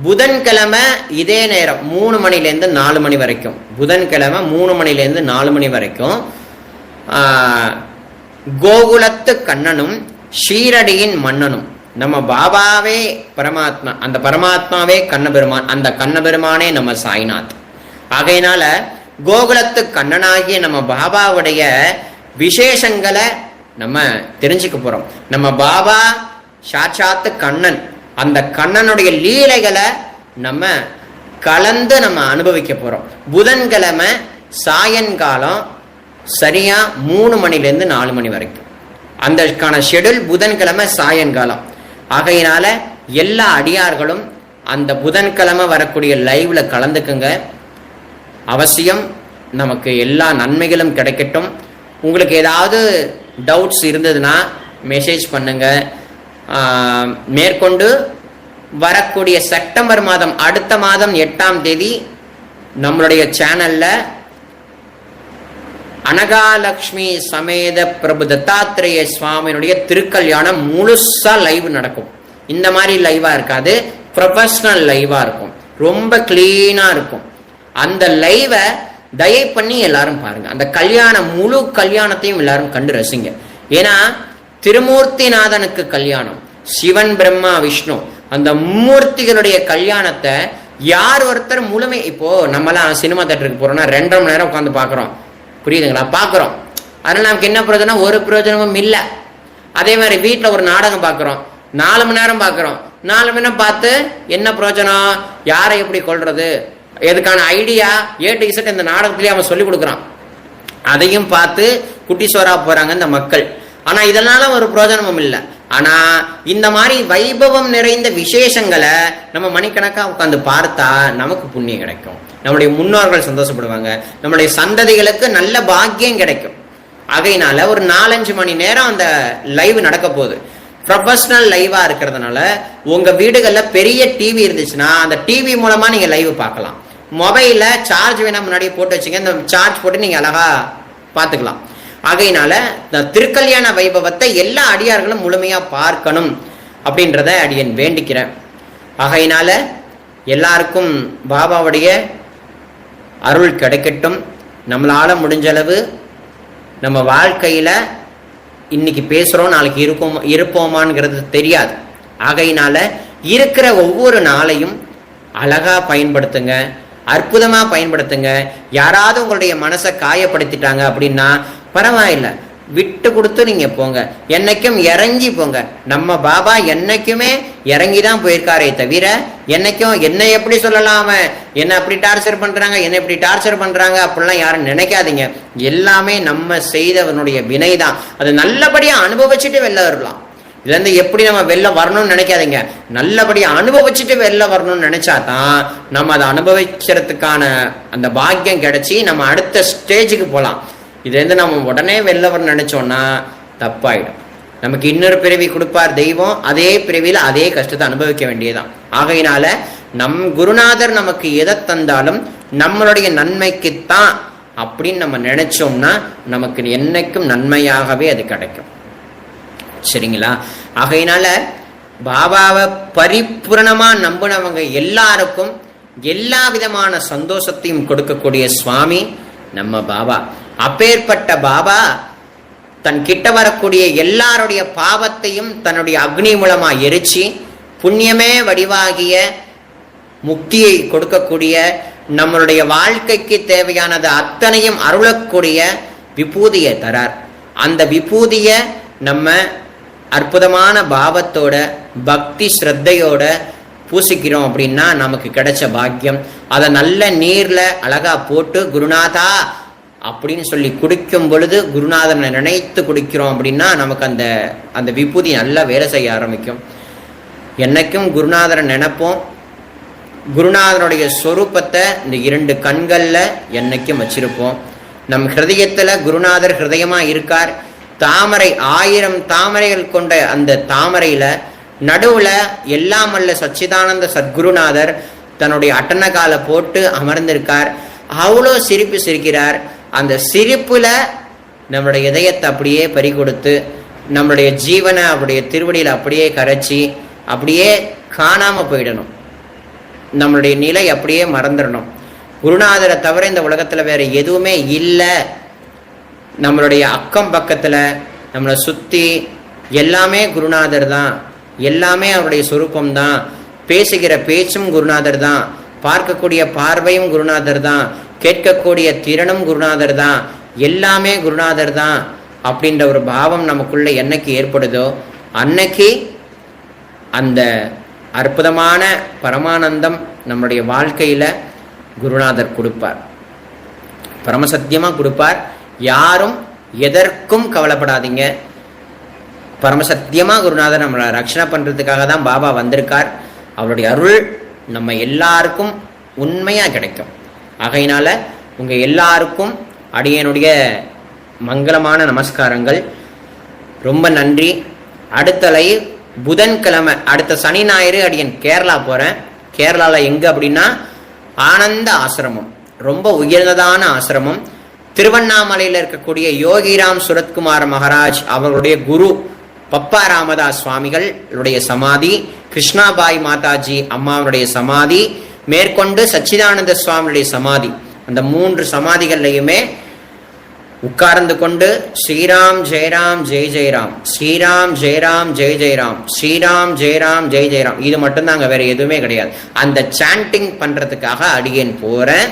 புதன்கிழமை இதே நேரம் 3 மணிலேருந்து 4 மணி வரைக்கும், புதன்கிழமை 3 மணிலேருந்து 4 மணி வரைக்கும் கோகுலத்து கண்ணனும் ஷீரடியின் மன்னனும், நம்ம பாபாவே பரமாத்மா, அந்த பரமாத்மாவே கண்ணபெருமான், அந்த கண்ணபெருமானே நம்ம சாய்நாத். ஆகையினால கோகுலத்து கண்ணனாகிய நம்ம பாபாவுடைய விசேஷங்களை நம்ம தெரிஞ்சுக்க போறோம். நம்ம பாபா சாட்சாத்து கண்ணன், அந்த கண்ணனுடைய லீலைகளை நம்ம கலந்து நம்ம அனுபவிக்க போறோம். புதன்கிழமை சாயங்காலம் சரியா 3 மணிலேருந்து 4 மணி வரைக்கும் அந்தக்கான ஷெடியூல். புதன்கிழமை சாயங்காலம். ஆகையினால எல்லா அடியார்களும் அந்த புதன்கிழமை வரக்கூடிய லைவ்ல கலந்துக்குங்க. அவசியம் நமக்கு எல்லா நன்மைகளும் கிடைக்கட்டும். உங்களுக்கு ஏதாவது டவுட்ஸ் இருந்ததுன்னா மெசேஜ் பண்ணுங்க. மேற்கொண்டு வரக்கூடிய செப்டம்பர் மாதம், அடுத்த மாதம் 8ஆம் தேதி நம்மளுடைய சேனல்ல அனகாலட்சுமி சமேத பிரபு தத்தாத்திரேய சுவாமியினுடைய திருக்கல்யாணம் முழுசா லைவ் நடக்கும். இந்த மாதிரி லைவா இருக்காது, ப்ரொஃபஷனல் லைவா இருக்கும், ரொம்ப கிளீனா இருக்கும். அந்த லைவை தயை பண்ணி எல்லாரும் பாருங்க. அந்த கல்யாணம், முழு கல்யாணத்தையும் எல்லாரும் கண்டு ரசிங்க. ஏன்னா திருமூர்த்திநாதனுக்கு கல்யாணம், சிவன் பிரம்மா விஷ்ணு அந்த மும்மூர்த்திகளுடைய கல்யாணத்தை யார் ஒருத்தர் முழுமை, இப்போ நம்மலாம் சினிமா தேட்டருக்கு போறோம்னா 2.5 மணி நேரம் உட்காந்து பாக்குறோம், புரியுதுங்களா? பாக்குறோம். அதனால நமக்கு என்ன பிரயோஜனம்? ஒரு பிரயோஜனமும் இல்லை. அதே மாதிரி வீட்டில் ஒரு நாடகம் பார்க்குறோம், 4 மணி நேரம் பார்க்குறோம். 4 மணி நேரம் பார்த்து என்ன பிரயோஜனம்? யாரை எப்படி கொள்றது, எதுக்கான ஐடியா A to Z இந்த நாடகத்திலேயே அவன் சொல்லி கொடுக்குறான். அதையும் பார்த்து குட்டி சோறா போறாங்க இந்த மக்கள். ஆனா இதனால ஒரு பிரயோஜனமும் இல்லை. ஆனா இந்த மாதிரி வைபவம் நிறைந்த விசேஷங்களை நம்ம மணிக்கணக்கா உட்காந்து பார்த்தா நமக்கு புண்ணியம் கிடைக்கும், நம்முடைய முன்னோர்கள் சந்தோஷப்படுவாங்க, நம்முடைய சந்ததிகளுக்கு நல்ல பாக்கியம் கிடைக்கும். ஆகையினால ஒரு 4-5 மணி நேரம் அந்த லைவ் நடக்க போகுது. ப்ரொஃபஷனல் லைவா இருக்கிறதுனால உங்க வீடுகள்ல பெரிய டிவி இருந்துச்சுன்னா அந்த டிவி மூலமா நீங்க லைவ் பார்க்கலாம். மொபைல்ல சார்ஜ் வேணா முன்னாடியே போட்டு வச்சுங்க, இந்த சார்ஜ் போட்டு நீங்க அழகா பார்த்துக்கலாம். ஆகையினால இந்த திருக்கல்யாண வைபவத்தை எல்லா அடியார்களும் முழுமையா பார்க்கணும் அப்படின்றத அடியன் வேண்டிக்கிறேன். ஆகையினால எல்லாருக்கும் பாபாவுடைய அருள் கிடைக்கட்டும். நம்மளால முடிஞ்ச அளவு நம்ம வாழ்க்கையில இன்னைக்கு பேசுறோம், நாளைக்கு இருப்போமாங்கிறது தெரியாது. ஆகையினால இருக்கிற ஒவ்வொரு நாளையும் அழகா பயன்படுத்துங்க, அற்புதமா பயன்படுத்துங்க. யாராவது உங்களுடைய மனசை காயப்படுத்திட்டாங்க அப்படின்னா பரவாயில்ல, விட்டு கொடுத்து நீங்க போங்க, என்னைக்கும் இறங்கி போங்க. நம்ம பாபா என்னைக்குமே இறங்கிதான் போயிருக்காரே தவிர என்னைக்கும் என்ன எப்படி சொல்லலாம், அவன் என்ன அப்படி டார்ச்சர் பண்றாங்க, என்ன இப்படி டார்ச்சர் பண்றாங்க அப்படிலாம் யாரும் நினைக்காதீங்க. எல்லாமே நம்ம செய்தவனுடைய வினை தான். அது நல்லபடியா அனுபவிச்சுட்டு வெளில வரலாம். இதுல இருந்து எப்படி நம்ம வெளில வரணும்னு நினைக்காதீங்க, நல்லபடியா அனுபவிச்சுட்டு வெளில வரணும்னு நினைச்சாதான் நம்ம அதை அனுபவிக்கிறதுக்கான அந்த பாக்கியம் கிடைச்சி நம்ம அடுத்த ஸ்டேஜுக்கு போகலாம். இதுல இருந்து நம்ம உடனே வெளில வரணும்னு நினைச்சோம்னா தப்பாயிடும். நமக்கு இன்னொரு பிறவி கொடுப்பார் தெய்வம், அதே பிறவியில அதே கஷ்டத்தை அனுபவிக்க வேண்டியதுதான். ஆகையினால நம் குருநாதர் நமக்கு எதை தந்தாலும் நம்மளுடைய நன்மைக்குத்தான் அப்படின்னு நம்ம நினைச்சோம்னா நமக்கு என்னைக்கும் நன்மையாகவே அது கிடைக்கும். சரிங்களா? ஆகையினால பாபாவை பரிபூரணமா நம்பினவங்க எல்லாருக்கும் எல்லா விதமான சந்தோஷத்தையும் கொடுக்கக்கூடிய சுவாமி நம்ம பாபா. அப்பேற்பட்ட பாபா தன் கிட்ட வரக்கூடிய எல்லாருடைய பாவத்தையும் தன்னுடைய அக்னி மூலமா எரிச்சு புண்ணியமே வடிவாகிய முக்தியை கொடுக்கக்கூடிய, நம்மளுடைய வாழ்க்கைக்கு தேவையானது அத்தனையும் அருளக்கூடிய விபூதியை தரார். அந்த விபூதிய நம்ம அற்புதமான பாவத்தோட பக்தி ஸ்ரத்தையோட பூசிக்கிறோம் அப்படின்னா நமக்கு கிடைச்ச பாக்கியம். அதை நல்ல நீர்ல அழகா போட்டு குருநாதா அப்படின்னு சொல்லி குடிக்கும் பொழுது, குருநாதனை நினைத்து குடிக்கிறோம் அப்படின்னா நமக்கு அந்த அந்த விபூதி நல்லா வேலை செய்ய ஆரம்பிக்கும். என்னைக்கும் குருநாதரை நினைப்போம். குருநாதனுடைய சொரூபத்தை இந்த 2 கண்கள்ல என்னைக்கும் வச்சிருப்போம். நம் ஹிருதயத்துல குருநாதர் ஹிருதயமா இருக்கார். தாமரை 1000 தாமரைகள் கொண்ட அந்த தாமரையில நடுவுல எல்லாம் அல்ல சச்சிதானந்த சத்குருநாதர் தன்னுடைய அட்டனகால போட்டு அமர்ந்திருக்கார். அவ்வளோ சிரிப்பு சிரிக்கிறார். அந்த சிரிப்புல நம்மளுடைய இதயத்தை அப்படியே பறி கொடுத்து நம்மளுடைய ஜீவனை அவருடைய திருவடியில் அப்படியே கரைச்சி அப்படியே காணாம போயிடணும். நம்மளுடைய நிலை அப்படியே மறந்துடணும். குருநாதரை தவிர இந்த உலகத்துல வேற எதுவுமே இல்லை. நம்மளுடைய அக்கம் பக்கத்துல நம்மளை சுத்தி எல்லாமே குருநாதர் தான், எல்லாமே அவருடைய சொரூபம் தான். பேசுகிற பேச்சும் குருநாதர் தான், பார்க்கக்கூடிய பார்வையும் குருநாதர் தான், கேட்கக்கூடிய திறனும் குருநாதர் தான், எல்லாமே குருநாதர் தான் அப்படின்ற ஒரு பாவம் நமக்குள்ள என்னைக்கு ஏற்படுதோ அன்னைக்கு அந்த அற்புதமான பரமானந்தம் நம்முடைய வாழ்க்கையில குருநாதர் கொடுப்பார், பரமசத்தியமா கொடுப்பார். யாரும் எதற்கும் கவலைப்படாதீங்க. பரமசத்தியமா குருநாதர் நம்மளை ரட்சணை பண்றதுக்காக தான் பாபா வந்திருக்கார். அவருடைய அருள் நம்ம எல்லாருக்கும் உண்மையா கிடைக்கும். ஆகையினால உங்க எல்லாருக்கும் அடியனுடைய மங்களமான நமஸ்காரங்கள். ரொம்ப நன்றி. அடுத்த லைவ் புதன்கிழமை, அடுத்த சனி ஞாயிறு அடியன் கேரளா போறேன். கேரளால எங்க அப்படின்னா ஆனந்த ஆசிரமம், ரொம்ப உயர்ந்ததான ஆசிரமம். திருவண்ணாமலையில் இருக்கக்கூடிய யோகிராம் சுரத்குமார் மகாராஜ் அவர்களுடைய குரு பப்பா ராமதாஸ் சுவாமிகளுடைய சமாதி, கிருஷ்ணாபாய் மாதாஜி அம்மாவுடைய சமாதி, மேற்கொண்டு சச்சிதானந்த சுவாமியுடைய சமாதி அந்த 3 சமாதிகள்லையுமே உட்கார்ந்து கொண்டு ஸ்ரீராம் ஜெயராம் ஜெய் ஜெயராம், ஸ்ரீராம் ஜெயராம் ஜெய் ஜெயராம், ஸ்ரீராம் ஜெயராம் ஜெய் ஜெயராம், இது மட்டும்தான் அங்கே வேற எதுவுமே கிடையாது. அந்த சாண்டிங் பண்றதுக்காக அடியேன் போறேன்.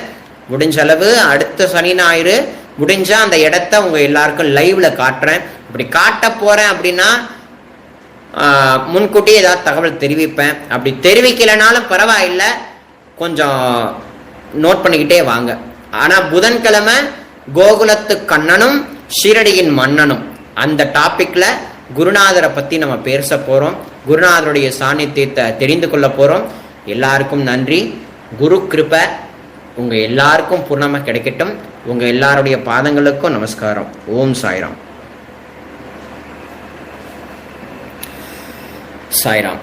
முடிஞ்ச அளவு அடுத்த சனி ஞாயிறு முடிஞ்சா அந்த இடத்த உங்க எல்லாருக்கும் லைவ்ல காட்டுறேன். அப்படி காட்ட போறேன் அப்படின்னா முன்கூட்டியே ஏதாவது தகவல் தெரிவிப்பேன். அப்படி தெரிவிக்கலைனாலும் பரவாயில்லை, கொஞ்சம் நோட் பண்ணிக்கிட்டே வாங்க. ஆனா புதன்கிழமை கோகுலத்து கண்ணனும் ஷீரடியின் மன்னனும் அந்த டாபிக்ல குருநாதரை பத்தி நம்ம பேச போறோம். குருநாதருடைய சாநித்தியத்தை தெரிந்து கொள்ள போறோம். எல்லாருக்கும் நன்றி. குரு கிருபை உங்க எல்லாருக்கும் பூர்ணமா கிடைக்கட்டும். உங்க எல்லாருடைய பாதங்களுக்கும் நமஸ்காரம். ஓம் சாய்ராம். சாய்ராம்.